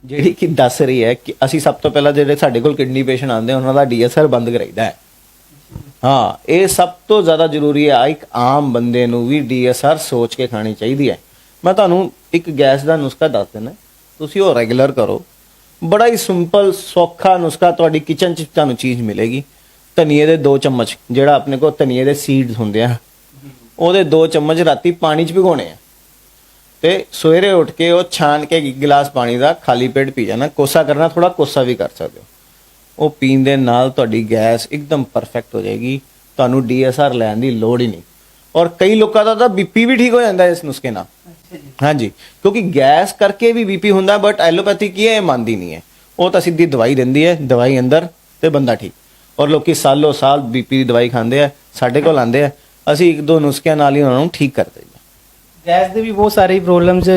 ਜਿਹੜੀ ਕਿ ਦੱਸ ਰਹੀ ਹੈ ਕਿ ਅਸੀਂ ਸਭ ਤੋਂ ਪਹਿਲਾਂ ਜਿਹੜੇ ਸਾਡੇ ਕੋਲ ਕਿਡਨੀ ਪੇਸ਼ੈਂਟ ਆਉਂਦੇ ਉਹਨਾਂ ਦਾ ਡੀਐਸਆਰ ਬੰਦ ਕਰਾਈਦਾ ਹੈ। ਹਾਂ, ਇਹ ਸਭ ਤੋਂ ਜ਼ਿਆਦਾ ਜ਼ਰੂਰੀ ਹੈ। ਇੱਕ ਆਮ ਬੰਦੇ ਨੂੰ ਵੀ ਡੀਐਸਆਰ ਸੋਚ ਕੇ ਖਾਣੀ ਚਾਹੀਦੀ ਹੈ। ਮੈਂ ਤੁਹਾਨੂੰ ਇੱਕ ਗੈਸ ਦਾ ਨੁਸਖਾ ਦੱਸ ਦਿੰਦਾ, ਤੁਸੀਂ ਉਹ ਰੈਗੂਲਰ ਕਰੋ। ਬੜਾ ਹੀ ਸਿੰਪਲ ਸੌਖਾ ਨੁਸਖਾ, ਤੁਹਾਡੀ ਕਿਚਨ 'ਚ ਤੁਹਾਨੂੰ ਚੀਜ਼ ਮਿਲੇਗੀ। ਧਨੀਏ ਦੇ 2 ਚਮਚ, ਜਿਹੜਾ ਆਪਣੇ ਕੋਲ ਧਨੀਏ ਦੇ ਸੀਡਸ ਹੁੰਦੇ ਆ, ਉਹਦੇ 2 ਚਮਚ ਰਾਤੀ ਪਾਣੀ 'ਚ ਭਿਗੋਣੇ ਆ ਤੇ ਸਵੇਰੇ ਉੱਠ ਕੇ ਉਹ ਛਾਣ ਕੇ 1 ਗਿਲਾਸ ਪਾਣੀ ਦਾ ਖਾਲੀ ਪੇਟ ਪੀ ਜਾਣਾ। ਕੋਸਾ ਕਰਨਾ, ਥੋੜਾ ਕੋਸਾ ਵੀ ਕਰ ਸਕਦੇ ਹੋ। ਉਹ ਪੀਣ ਦੇ ਨਾਲ ਤੁਹਾਡੀ ਗੈਸ ਇੱਕਦਮ ਪਰਫੈਕਟ ਹੋ ਜਾਏਗੀ। ਤੁਹਾਨੂੰ ਡੀਐਸਆਰ ਲੈਣ ਦੀ ਲੋੜ ਹੀ ਨਹੀਂ। ਔਰ ਕਈ ਲੋਕਾਂ ਦਾ ਤਾਂ ਬੀਪੀ ਵੀ ਠੀਕ ਹੋ ਜਾਂਦਾ ਇਸ ਨੁਸਖੇ ਨਾਲ। ਹਾਂਜੀ, ਕਿਉਂਕਿ ਗੈਸ ਕਰਕੇ ਵੀ ਬੀਪੀ ਹੁੰਦਾ, ਬਟ ਐਲੋਪੈਥੀ ਕੀ ਹੈ, ਇਹ ਮੰਨਦੀ ਨਹੀਂ ਹੈ। ਉਹ ਤਾਂ ਸਿੱਧੀ ਦਵਾਈ ਦਿੰਦੀ ਹੈ, ਦਵਾਈ ਅੰਦਰ ਤੇ ਬੰਦਾ ਠੀਕ। ਔਰ ਲੋਕੀ ਸਾਲੋਂ ਸਾਲ ਬੀਪੀ ਦੀ ਦਵਾਈ ਖਾਂਦੇ ਆ, ਸਾਡੇ ਕੋਲ ਆਉਂਦੇ ਆ, ਅਸੀਂ 1-2 ਨੁਸਖਿਆਂ ਨਾਲ ਹੀ ਉਹਨਾਂ ਨੂੰ ਠੀਕ ਕਰ ਦਿੰਦੇ। ਗੈਸ ਦੇ ਵੀ ਬਹੁਤ ਸਾਰੀ ਪ੍ਰੋਬਲਮਸ,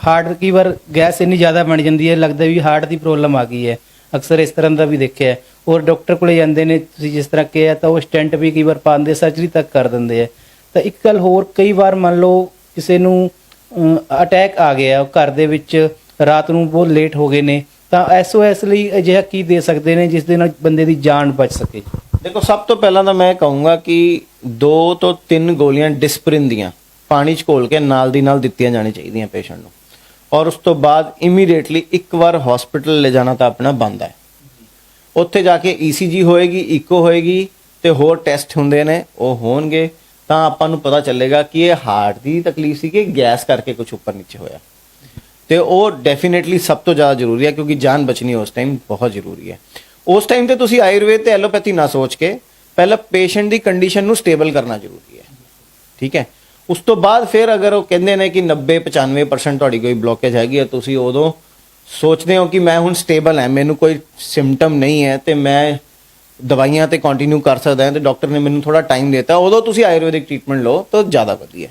ਹਾਰਟ ਕਈ ਵਾਰ ਗੈਸ ਇੰਨੀ ਜ਼ਿਆਦਾ ਬਣ ਜਾਂਦੀ ਹੈ, ਲੱਗਦਾ ਵੀ ਹਾਰਟ ਦੀ ਪ੍ਰੋਬਲਮ ਆ ਗਈ ਹੈ। ਅਕਸਰ ਇਸ ਤਰ੍ਹਾਂ ਦਾ ਵੀ ਦੇਖਿਆ ਹੈ। ਔਰ ਡਾਕਟਰ ਕੋਲੇ ਜਾਂਦੇ ਨੇ, ਤੁਸੀਂ ਜਿਸ ਤਰ੍ਹਾਂ ਕਿਹਾ, ਤਾਂ ਉਹ ਸਟੈਂਟ ਵੀ ਕਈ ਵਾਰ ਪਾਉਂਦੇ, ਸਰਜਰੀ ਤੱਕ ਕਰ ਦਿੰਦੇ ਆ। ਤਾਂ ਇੱਕ ਗੱਲ ਹੋਰ, ਕਈ ਵਾਰ ਮੰਨ ਲਓ ਕਿਸੇ ਨੂੰ ਅਟੈਕ ਆ ਗਿਆ ਘਰ ਦੇ ਵਿੱਚ, ਰਾਤ ਨੂੰ ਬਹੁਤ ਲੇਟ ਹੋ ਗਏ ਨੇ, ਤਾਂ ਐਸਓਐਸ ਲਈ ਅਜਿਹਾ ਕੀ ਦੇ ਸਕਦੇ ਨੇ ਜਿਸ ਦੇ ਨਾਲ ਬੰਦੇ ਦੀ ਜਾਨ ਬਚ ਸਕੇ? ਦੇਖੋ, ਸਭ ਤੋਂ ਪਹਿਲਾਂ ਤਾਂ ਮੈਂ ਕਹੂੰਗਾ ਕਿ 2 ਤੋਂ 3 ਗੋਲੀਆਂ ਡਿਸਪਰਿਨ ਦੀਆਂ ਪਾਣੀ 'ਚ ਘੋਲ ਕੇ ਨਾਲ ਦੀ ਨਾਲ ਦਿੱਤੀਆਂ ਜਾਣੀ ਚਾਹੀਦੀਆਂ ਪੇਸ਼ੈਂਟ ਨੂੰ। ਔਰ ਉਸ ਤੋਂ ਬਾਅਦ ਇਮੀਡੀਏਟਲੀ ਇੱਕ ਵਾਰ ਹਸਪੀਟਲ ਲੈ ਜਾਣਾ ਤਾਂ ਆਪਣਾ ਬੰਦ ਹੈ। ਉੱਥੇ ਜਾ ਕੇ ਈਸੀਜੀ ਹੋਏਗੀ, ਇਕੋ ਹੋਏਗੀ ਤੇ ਹੋਰ ਟੈਸਟ ਹੁੰਦੇ ਨੇ, ਉਹ ਹੋਣਗੇ ਤਾਂ ਆਪਾਂ ਨੂੰ ਪਤਾ ਚੱਲੇਗਾ ਕਿ ਇਹ ਹਾਰਟ ਦੀ ਤਕਲੀਫ ਸੀ ਕਿ ਗੈਸ ਕਰਕੇ ਕੁਝ ਉੱਪਰ ਨੀਚੇ ਹੋਇਆ। ਤੇ ਉਹ ਡੈਫੀਨੇਟਲੀ ਸਭ ਤੋਂ ਜ਼ਿਆਦਾ ਜ਼ਰੂਰੀ ਹੈ, ਕਿਉਂਕਿ ਜਾਨ ਬਚਣੀ ਉਸ ਟਾਈਮ ਬਹੁਤ ਜ਼ਰੂਰੀ ਹੈ। ਉਸ ਟਾਈਮ ਤੇ ਤੁਸੀਂ ਆਯੁਰਵੇਦ ਤੇ ਐਲੋਪੈਥੀ ਨਾ ਸੋਚ ਕੇ ਪਹਿਲਾਂ ਪੇਸ਼ੈਂਟ ਦੀ ਕੰਡੀਸ਼ਨ ਨੂੰ ਸਟੇਬਲ ਕਰਨਾ ਜ਼ਰੂਰੀ ਹੈ। ਠੀਕ ਹੈ, ਉਸ ਤੋਂ ਬਾਅਦ ਫਿਰ ਅਗਰ ਉਹ ਕਹਿੰਦੇ ਨੇ ਕਿ 90-95% ਤੁਹਾਡੀ ਕੋਈ ਬਲੋਕੇਜ ਹੈਗੀ ਹੈ, ਤੁਸੀਂ ਉਦੋਂ ਸੋਚਦੇ ਹੋ ਕਿ ਮੈਂ ਹੁਣ ਸਟੇਬਲ ਹਾਂ, ਮੈਨੂੰ ਕੋਈ ਸਿੰਪਟਮ ਨਹੀਂ ਹੈ ਤੇ ਮੈਂ ਦਵਾਈਆਂ ਤੇ ਕੰਟੀਨਿਊ ਕਰ ਸਕਦਾ ਹਾਂ ਤੇ ਡਾਕਟਰ ਨੇ ਮੈਨੂੰ ਥੋੜਾ ਟਾਈਮ ਦਿੱਤਾ, ਉਦੋਂ ਤੁਸੀਂ ਆਯੁਰਵੈਦਿਕ ਟ੍ਰੀਟਮੈਂਟ ਲਓ ਤਾਂ ਜ਼ਿਆਦਾ ਵਧੀਆ।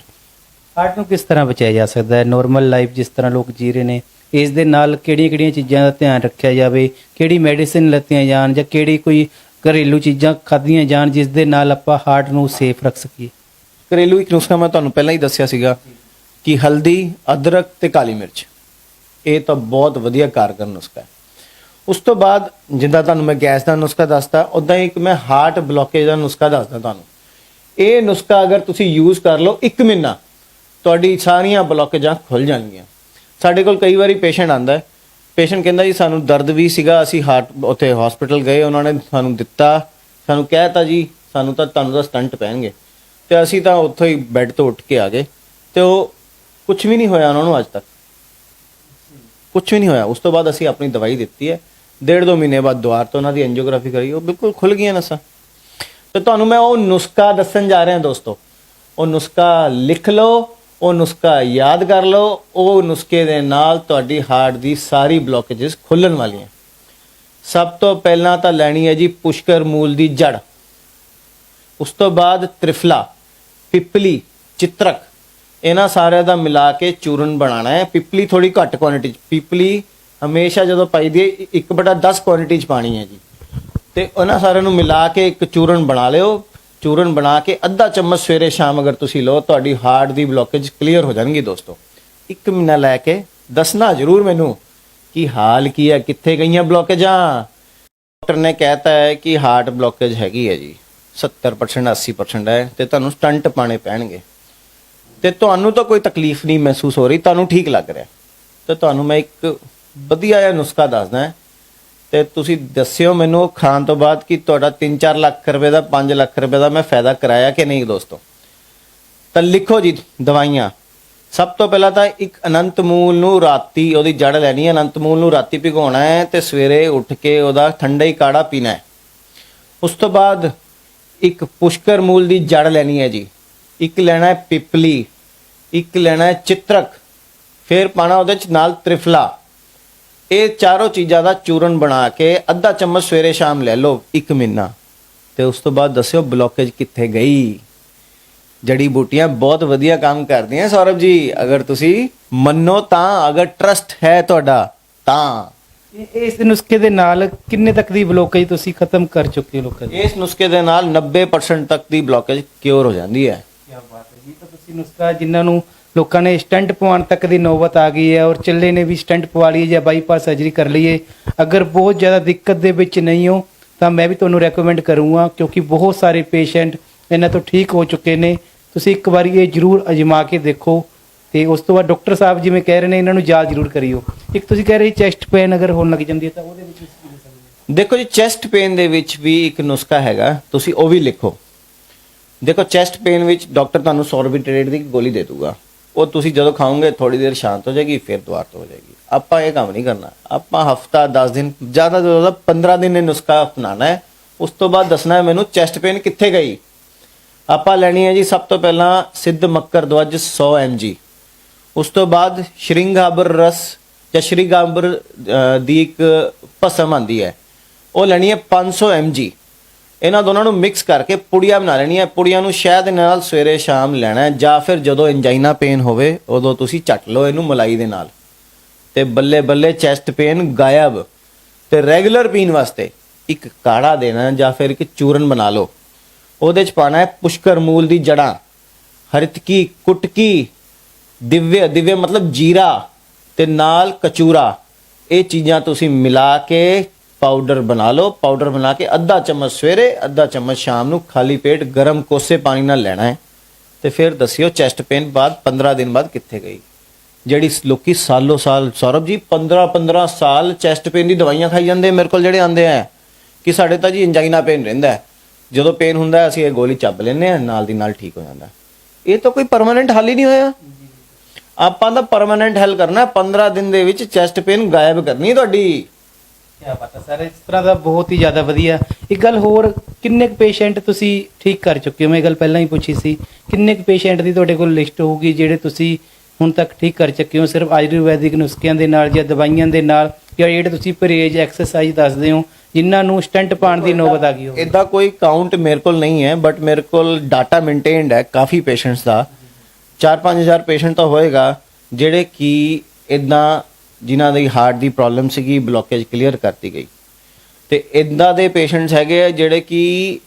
ਹਾਰਟ ਨੂੰ ਕਿਸ ਤਰ੍ਹਾਂ ਬਚਾਇਆ ਜਾ ਸਕਦਾ ਹੈ? ਨੋਰਮਲ ਲਾਈਫ ਜਿਸ ਤਰ੍ਹਾਂ ਲੋਕ ਜੀ ਰਹੇ ਨੇ, ਇਸ ਦੇ ਨਾਲ ਕਿਹੜੀਆਂ-ਕਿਹੜੀਆਂ ਚੀਜ਼ਾਂ ਦਾ ਧਿਆਨ ਰੱਖਿਆ ਜਾਵੇ? ਕਿਹੜੀ ਮੈਡੀਸਿਨ ਲੱਤੀਆਂ ਜਾਣ ਜਾਂ ਕਿਹੜੀ ਕੋਈ ਘਰੇਲੂ ਚੀਜ਼ਾਂ ਖਾਧੀਆਂ ਜਾਣ ਜਿਸ ਦੇ ਨਾਲ ਆਪਾਂ ਹਾਰਟ ਨੂੰ ਸੇਫ ਰੱਖ ਸਕੀਏ? ਘਰੇਲੂ ਇੱਕ ਨੁਸਖਾ ਮੈਂ ਤੁਹਾਨੂੰ ਪਹਿਲਾਂ ਹੀ ਦੱਸਿਆ ਸੀਗਾ ਕਿ ਹਲਦੀ, ਅਦਰਕ ਤੇ ਕਾਲੀ ਮਿਰਚ, ਇਹ ਤਾਂ ਬਹੁਤ ਵਧੀਆ ਕਾਰਗਰ ਨੁਸਖਾ ਹੈ। ਉਸ ਤੋਂ ਬਾਅਦ ਜਿੱਦਾਂ ਤੁਹਾਨੂੰ ਮੈਂ ਗੈਸ ਦਾ ਨੁਸਖਾ ਦੱਸਦਾ, ਉਦਾਂ ਹੀ ਇੱਕ ਮੈਂ ਹਾਰਟ ਬਲੋਕੇਜ ਦਾ ਨੁਸਖਾ ਦੱਸਦਾ ਤੁਹਾਨੂੰ। ਇਹ ਨੁਸਖਾ ਅਗਰ ਤੁਸੀਂ ਯੂਜ਼ ਕਰ ਲਓ 1 ਮਹੀਨਾ, ਤੁਹਾਡੀ ਸਾਰੀਆਂ ਬਲੋਕੇਜਾਂ ਖੁੱਲ ਜਾਣਗੀਆਂ। ਸਾਡੇ ਕੋਲ ਕਈ ਵਾਰੀ ਪੇਸ਼ੈਂਟ ਆਂਦਾ ਹੈ, ਪੇਸ਼ੈਂਟ ਕਹਿੰਦਾ ਜੀ ਸਾਨੂੰ ਦਰਦ ਵੀ ਸੀਗਾ, ਅਸੀਂ ਉੱਥੇ ਹਸਪੀਟਲ ਗਏ, ਉਹਨਾਂ ਨੇ ਸਾਨੂੰ ਦਿੱਤਾ, ਸਾਨੂੰ ਕਹਿਤਾ ਜੀ ਸਾਨੂੰ ਤਾਂ ਤੁਹਾਨੂੰ ਤਾਂ ਸਟੰਟ ਪੈਣਗੇ, ਤੇ ਅਸੀਂ ਤਾਂ ਉੱਥੋਂ ਹੀ ਬੈੱਡ ਤੋਂ ਉੱਠ ਕੇ ਆ ਗਏ ਤੇ ਉਹ ਕੁਝ ਵੀ ਨਹੀਂ ਹੋਇਆ ਉਹਨਾਂ ਨੂੰ, ਅੱਜ ਤੱਕ ਕੁਝ ਵੀ ਨਹੀਂ ਹੋਇਆ। ਉਸ ਤੋਂ ਬਾਅਦ ਅਸੀਂ ਆਪਣੀ ਦਵਾਈ ਦਿੱਤੀ ਹੈ, 1.5-2 ਮਹੀਨੇ ਬਾਅਦ ਦੁਆਰ ਤੋਂ ਉਹਨਾਂ ਦੀ ਐਂਜੀਓਗ੍ਰਾਫੀ ਕਰੀ, ਉਹ ਬਿਲਕੁਲ ਖੁੱਲ ਗਈਆਂ ਨਸਾਂ। ਤੇ ਤੁਹਾਨੂੰ ਮੈਂ ਉਹ ਨੁਸਖਾ ਦੱਸਣ ਜਾ ਰਿਹਾ ਦੋਸਤੋ। ਉਹ ਨੁਸਖਾ ਲਿਖ ਲਓ, ਉਹ ਨੁਸਖਾ ਯਾਦ ਕਰ ਲਓ। ਉਹ ਨੁਸਖੇ ਦੇ ਨਾਲ ਤੁਹਾਡੀ ਹਾਰਟ ਦੀ ਸਾਰੀ ਬਲੋਕੇजेस ਖੁੱਲਣ ਵਾਲੀਆਂ। ਸਭ ਤੋਂ ਪਹਿਲਾਂ ਤਾਂ ਲੈਣੀ ਹੈ ਜੀ ਪੁਸ਼ਕਰ ਮੂਲ ਦੀ ਜੜ, ਉਸ ਤੋਂ ਬਾਅਦ ਤ੍ਰਿਫਲਾ, ਪਿਪਲੀ, ਚਿਤਰਕ, ਇਹਨਾਂ ਸਾਰਿਆਂ ਦਾ ਮਿਲਾ ਕੇ ਚੂਰਨ ਬਣਾਉਣਾ ਹੈ। ਪਿਪਲੀ ਥੋੜੀ ਘੱਟ ਕੁਆਂਟੀਟੀ 'ਚ, ਪਿਪਲੀ ਹਮੇਸ਼ਾ ਜਦੋਂ ਪਾਈ ਦੀ 1/10 ਕੁਆਂਟੀਟੀ 'ਚ ਪਾਣੀ ਹੈ ਜੀ। ਤੇ ਉਹਨਾਂ ਸਾਰਿਆਂ ਨੂੰ ਮਿਲਾ ਕੇ ਇੱਕ ਚੂਰਨ ਬਣਾ ਲਿਓ। ਚੂਰਨ ਬਣਾ ਕੇ ਅੱਧਾ ਚਮਚ ਸਵੇਰੇ ਸ਼ਾਮ ਅਗਰ ਤੁਸੀਂ ਲਓ, ਤੁਹਾਡੀ ਹਾਰਟ ਦੀ ਬਲੋਕੇਜ ਕਲੀਅਰ ਹੋ ਜਾਣਗੀ ਦੋਸਤੋ। 1 ਮਹੀਨਾ ਲੈ ਕੇ ਦੱਸਣਾ ਜ਼ਰੂਰ ਮੈਨੂੰ ਕਿ ਹਾਲ ਕੀ ਹੈ, ਕਿੱਥੇ ਗਈਆਂ ਬਲੋਕੇਜਾਂ। ਡਾਕਟਰ ਨੇ ਕਹਿਤਾ ਹੈ ਕਿ ਹਾਰਟ ਬਲੋਕੇਜ ਹੈਗੀ ਹੈ ਜੀ 70% 80% ਹੈ ਤੇ ਤੁਹਾਨੂੰ ਸਟੰਟ ਪਾਣੇ ਪੈਣਗੇ ਤੇ ਤੁਹਾਨੂੰ ਤਾਂ ਕੋਈ ਤਕਲੀਫ ਨਹੀਂ ਮਹਿਸੂਸ ਹੋ ਰਹੀ, ਤੁਹਾਨੂੰ ਠੀਕ ਲੱਗ ਰਿਹਾ, ਤੇ ਤੁਹਾਨੂੰ ਮੈਂ ਇੱਕ ਵਧੀਆ ਜਿਹਾ ਨੁਸਖਾ ਦੱਸਦਾ ਤੇ ਤੁਸੀਂ ਦੱਸਿਓ ਮੈਨੂੰ ਖਾਣ ਤੋਂ ਬਾਅਦ ਕਿ ਤੁਹਾਡਾ 3-4 ਲੱਖ ਰੁਪਏ ਦਾ 5 ਲੱਖ ਰੁਪਏ ਦਾ ਮੈਂ ਫਾਇਦਾ ਕਰਾਇਆ ਕਿ ਨਹੀਂ ਦੋਸਤੋ। ਤਾਂ ਲਿਖੋ ਜੀ ਦਵਾਈਆਂ। ਸਭ ਤੋਂ ਪਹਿਲਾਂ ਤਾਂ ਇੱਕ ਅਨੰਤ ਮੂਲ ਨੂੰ ਰਾਤੀ ਉਹਦੀ ਜੜ ਲੈਣੀ ਹੈ। ਅਨੰਤ ਮੂਲ ਨੂੰ ਰਾਤੀ ਭਿਗਾਉਣਾ ਹੈ ਤੇ ਸਵੇਰੇ ਉੱਠ ਕੇ ਉਹਦਾ ਠੰਡਾ ਹੀ ਕਾੜਾ ਪੀਣਾ ਹੈ। ਉਸ ਤੋਂ ਬਾਅਦ ਇੱਕ ਪੁਸ਼ਕਰ ਮੂਲ ਦੀ ਜੜ ਲੈਣੀ ਹੈ ਜੀ, ਇੱਕ ਲੈਣਾ ਹੈ ਪਿਪਲੀ, ਇੱਕ ਲੈਣਾ ਹੈ ਚਿਤਰਕ, ਫਿਰ ਪਾਣਾ ਉਹਦੇ ਚ ਨਾਲ ਤ੍ਰਿਫਲਾ। ਇਹ ਚਾਰੋਂ ਚੀਜ਼ਾਂ ਦਾ ਚੂਰਨ ਬਣਾ ਕੇ ਅੱਧਾ ਚਮਚ ਸਵੇਰੇ ਸ਼ਾਮ ਲੈ ਲਓ 1 ਮਹੀਨਾ, ਤੇ ਉਸ ਤੋਂ ਬਾਅਦ ਦੱਸਿਓ ਬਲੋਕੇਜ ਕਿੱਥੇ ਗਈ। ਜੜੀ ਬੂਟੀਆਂ ਬਹੁਤ ਵਧੀਆ ਕੰਮ ਕਰਦੀਆਂ ਸੌਰਵ ਜੀ, ਅਗਰ ਤੁਸੀਂ ਮੰਨੋ ਤਾਂ, ਅਗਰ ਟਰਸਟ ਹੈ ਤੁਹਾਡਾ ਤਾਂ। ਇਸ ਨੁਸਖੇ ਦੇ ਨਾਲ ਕਿੰਨੇ ਤੱਕ ਦੀ ਬਲੋਕੇਜ ਤੁਸੀਂ ਖਤਮ ਕਰ ਚੁੱਕੇ ਹੋ ਲੋਕਾਂ ਦੀ? ਇਸ ਨੁਸਖੇ ਦੇ ਨਾਲ 90% ਤੱਕ ਦੀ ਬਲੋਕੇਜ ਕਿਉਰ ਹੋ ਜਾਂਦੀ ਹੈ। ਕੀ ਬਾਤ ਹੈ ਜੀ। ਤਾਂ ਤੁਸੀਂ ਨੁਸਖਾ ਜਿਨ੍ਹਾਂ ਨੂੰ ਲੋਕਾਂ ਨੇ ਸਟੰਟ ਪਵਾਉਣ ਤੱਕ ਦੀ ਨੌਬਤ ਆ ਗਈ ਹੈ, ਔਰ ਚੱਲੇ ਨੇ ਵੀ ਸਟੰਟ ਪਵਾ ਲਈਏ ਜਾਂ ਬਾਈਪਾਸ ਸਰਜਰੀ ਕਰ ਲਈਏ, ਅਗਰ ਬਹੁਤ ਜ਼ਿਆਦਾ ਦਿੱਕਤ ਦੇ ਵਿੱਚ ਨਹੀਂ ਹੋ ਤਾਂ ਮੈਂ ਵੀ ਤੁਹਾਨੂੰ ਰეკਮੈਂਡ ਕਰੂੰਗਾ, ਕਿਉਂਕਿ ਬਹੁਤ ਸਾਰੇ ਪੇਸ਼ੈਂਟ ਇਹਨਾਂ ਤੋਂ ਠੀਕ ਹੋ ਚੁੱਕੇ ਨੇ। ਤੁਸੀਂ ਇੱਕ ਵਾਰੀ ਇਹ ਜ਼ਰੂਰ ਅਜਮਾ ਕੇ ਦੇਖੋ, ਤੇ ਉਸ ਤੋਂ ਬਾਅਦ ਡਾਕਟਰ ਸਾਹਿਬ ਜਿਵੇਂ ਕਹਿ ਰਹੇ ਨੇ ਇਹਨਾਂ ਨੂੰ ਯਾਦ ਜ਼ਰੂਰ ਕਰਿਓ। ਇੱਕ ਤੁਸੀਂ ਕਹਿ ਰਹੇ ਚੈਸਟ ਪੇਨ ਅਗਰ ਹੋਣ ਲੱਗ ਜਾਂਦੀ ਹੈ ਤਾਂ ਉਹਦੇ ਵਿੱਚ ਕੀ ਦੇ ਸਕਦੇ ਹੋ? ਦੇਖੋ ਜੀ, ਚੈਸਟ ਪੇਨ ਦੇ ਵਿੱਚ ਵੀ ਇੱਕ ਨੁਸਖਾ ਹੈਗਾ, ਤੁਸੀਂ ਉਹ ਵੀ ਲਿਖੋ। ਦੇਖੋ, ਚੈਸਟ ਪੇਨ ਵਿੱਚ ਡਾਕਟਰ ਤੁਹਾਨੂੰ ਸੋਰਬਿਟਰੇਟ ਦੀ ਗੋਲੀ ਦੇ ਦੂਗਾ, ਉਹ ਤੁਸੀਂ ਜਦੋਂ ਖਾਓਗੇ ਥੋੜੀ ਦੇਰ ਸ਼ਾਂਤ ਹੋ ਜਾਏਗੀ, ਫਿਰ ਦੁਬਾਰਾ ਤੋਂ ਹੋ ਜਾਏਗੀ। ਆਪਾਂ ਇਹ ਕੰਮ ਨਹੀਂ ਕਰਨਾ, ਆਪਾਂ ਹਫਤਾ 10 ਦਿਨ, ਜ਼ਿਆਦਾ ਤੋਂ ਜ਼ਿਆਦਾ 15 ਦਿਨ ਇਹ ਨੁਸਖਾ ਅਪਣਾਉਣਾ ਹੈ। ਉਸ ਤੋਂ ਬਾਅਦ ਦੱਸਣਾ ਹੈ ਮੈਨੂੰ ਚੈਸਟ ਪੇਨ ਕਿੱਥੇ ਗਈ। ਆਪਾਂ ਲੈਣੀ ਹੈ ਜੀ ਸਭ ਤੋਂ ਪਹਿਲਾਂ ਸਿੱਧ ਮੱਕਰ ਦਵਜ 100 mg, ਉਸ ਤੋਂ ਬਾਅਦ ਸ਼੍ਰਿੰਗਾਬਰ ਰਸ ਜਾਂ ਸ਼੍ਰਿੰਗਾਬਰ ਦੀ ਇੱਕ ਭਸਮ ਆਂਦੀ ਹੈ, ਉਹ ਲੈਣੀ ਹੈ 500 mg। ਇਹਨਾਂ ਦੋਨਾਂ ਨੂੰ ਮਿਕਸ ਕਰਕੇ ਪੁੜੀਆਂ ਬਣਾ ਲੈਣੀ ਹੈ। ਪੁੜੀਆਂ ਨੂੰ ਸ਼ਹਿਦ ਦੇ ਨਾਲ ਸਵੇਰੇ ਸ਼ਾਮ ਲੈਣਾ ਹੈ, ਜਾਂ ਫਿਰ ਜਦੋਂ ਇੰਜਾਈਨਾ ਪੇਨ ਹੋਵੇ ਉਦੋਂ ਤੁਸੀਂ ਚੱਟ ਲਓ ਇਹਨੂੰ ਮਲਾਈ ਦੇ ਨਾਲ, ਤੇ ਬੱਲੇ ਬੱਲੇ ਚੈਸਟ ਪੇਨ ਗਾਇਬ। ਤੇ ਰੈਗੂਲਰ ਪੀਣ ਵਾਸਤੇ ਇੱਕ ਕਾੜਾ ਦੇਣਾ ਜਾਂ ਫਿਰ ਇੱਕ ਚੂਰਨ ਬਣਾ ਲਓ, ਉਹਦੇ ਚ ਪਾਣਾ ਹੈ ਪੁਸ਼ਕਰ ਮੂਲ ਦੀ ਜੜਾਂ, ਹਰਿਤਕੀ, ਕੁਟਕੀ, ਦਿਵਯ ਮਤਲਬ ਜੀਰਾ, ਤੇ ਨਾਲ ਕਚੂਰਾ। ਇਹ ਚੀਜ਼ਾਂ ਤੁਸੀਂ ਮਿਲਾ ਕੇ ਪਾਊਡਰ ਬਣਾ ਲਓ। ਪਾਊਡਰ ਬਣਾ ਕੇ ਅੱਧਾ ਚਮਚ ਸਵੇਰੇ, ਅੱਧਾ ਚਮਚ ਸ਼ਾਮ ਨੂੰ ਖਾਲੀ ਪੇਟ ਗਰਮ ਕੋਸੇ ਪਾਣੀ ਨਾਲ ਲੈਣਾ ਹੈ, ਤੇ ਫਿਰ ਦੱਸਿਓ ਚੈਸਟ ਪੇਨ ਬਾਅਦ 15 ਦਿਨ ਬਾਅਦ ਕਿੱਥੇ ਗਈ। ਜਿਹੜੀ ਲੋਕੀ ਸਾਲੋ ਸਾਲ, ਸੌਰਵ ਜੀ 15 ਸਾਲ ਚੈਸਟ ਪੇਨ ਦੀ ਦਵਾਈਆਂ ਖਾਈ ਜਾਂਦੇ, ਮੇਰੇ ਕੋਲ ਜਿਹੜੇ ਆਂਦੇ ਆ ਕਿ ਸਾਡੇ ਤਾਂ ਜੀ ਇੰਜਾਈਨਾ ਪੇਨ ਰਹਿੰਦਾ, ਜਦੋਂ ਪੇਨ ਹੁੰਦਾ ਅਸੀਂ ਇਹ ਗੋਲੀ ਚੱਬ ਲੈਂਦੇ ਆ, ਨਾਲ ਦੀ ਨਾਲ ਠੀਕ ਹੋ ਜਾਂਦਾ। ਇਹ ਤਾਂ ਕੋਈ ਪਰਮਾਨੈਂਟ ਹੱਲ ਹੀ ਨਹੀਂ ਹੋਇਆ। ਆਪਾਂ ਦਾ ਪਰਮਾਨੈਂਟ ਹੱਲ ਕਰਨਾ, 15 ਦਿਨ ਦੇ ਵਿੱਚ ਚੈਸਟ ਪੇਨ ਗਾਇਬ ਕਰਨੀ ਤੁਹਾਡੀ। ਕੀ ਬਾਤ ਹੈ ਸਰ, ਇਸ ਤਰ੍ਹਾਂ ਦਾ ਬਹੁਤ ਹੀ ਜ਼ਿਆਦਾ ਵਧੀਆ। ਇੱਕ ਗੱਲ ਹੋਰ, ਕਿੰਨੇ ਕੁ ਪੇਸ਼ੈਂਟ ਤੁਸੀਂ ਠੀਕ ਕਰ ਚੁੱਕੇ ਹੋ? ਮੈਂ ਇਹ ਗੱਲ ਪਹਿਲਾਂ ਹੀ ਪੁੱਛੀ ਸੀ, ਕਿੰਨੇ ਕੁ ਪੇਸ਼ੈਂਟ ਦੀ ਤੁਹਾਡੇ ਕੋਲ ਲਿਸਟ ਹੋਊਗੀ ਜਿਹੜੇ ਤੁਸੀਂ ਹੁਣ ਤੱਕ ਠੀਕ ਕਰ ਚੁੱਕੇ ਹੋ, ਸਿਰਫ ਆਯੁਰਵੈਦਿਕ ਨੁਸਖਿਆਂ ਦੇ ਨਾਲ ਜਾਂ ਦਵਾਈਆਂ ਦੇ ਨਾਲ, ਜਾਂ ਜਿਹੜੇ ਤੁਸੀਂ ਪਰਹੇਜ਼ ਐਕਸਰਸਾਈਜ਼ ਦੱਸਦੇ ਹੋ ਜਿਨ੍ਹਾਂ ਨੂੰ ਸਟੰਟ ਪਾਉਣ ਦੀ ਨੌਬਤ ਆ ਗਈ ਹੋ? ਇਦਾਂ ਕੋਈ ਕਾਊਂਟ ਮੇਰੇ ਕੋਲ ਨਹੀਂ ਹੈ, ਬਟ ਮੇਰੇ ਕੋਲ ਡਾਟਾ ਮੇਨਟੇਨਡ ਹੈ ਕਾਫੀ ਪੇਸ਼ੈਂਟਸ ਦਾ। 4-5 ਹਜ਼ਾਰ ਪੇਸ਼ੈਂਟ ਤਾਂ ਹੋਏਗਾ ਜਿਹੜੇ ਕਿ ਇਦਾਂ, ਜਿਨ੍ਹਾਂ ਦੀ ਹਾਰਟ ਦੀ ਪ੍ਰੋਬਲਮ ਸੀਗੀ, ਬਲੋਕੇਜ ਕਲੀਅਰ ਕਰਤੀ ਗਈ। ਤੇ ਇਦਾਂ ਦੇ ਪੇਸ਼ੈਂਟਸ ਹੈਗੇ ਆ ਜਿਹੜੇ ਕਿ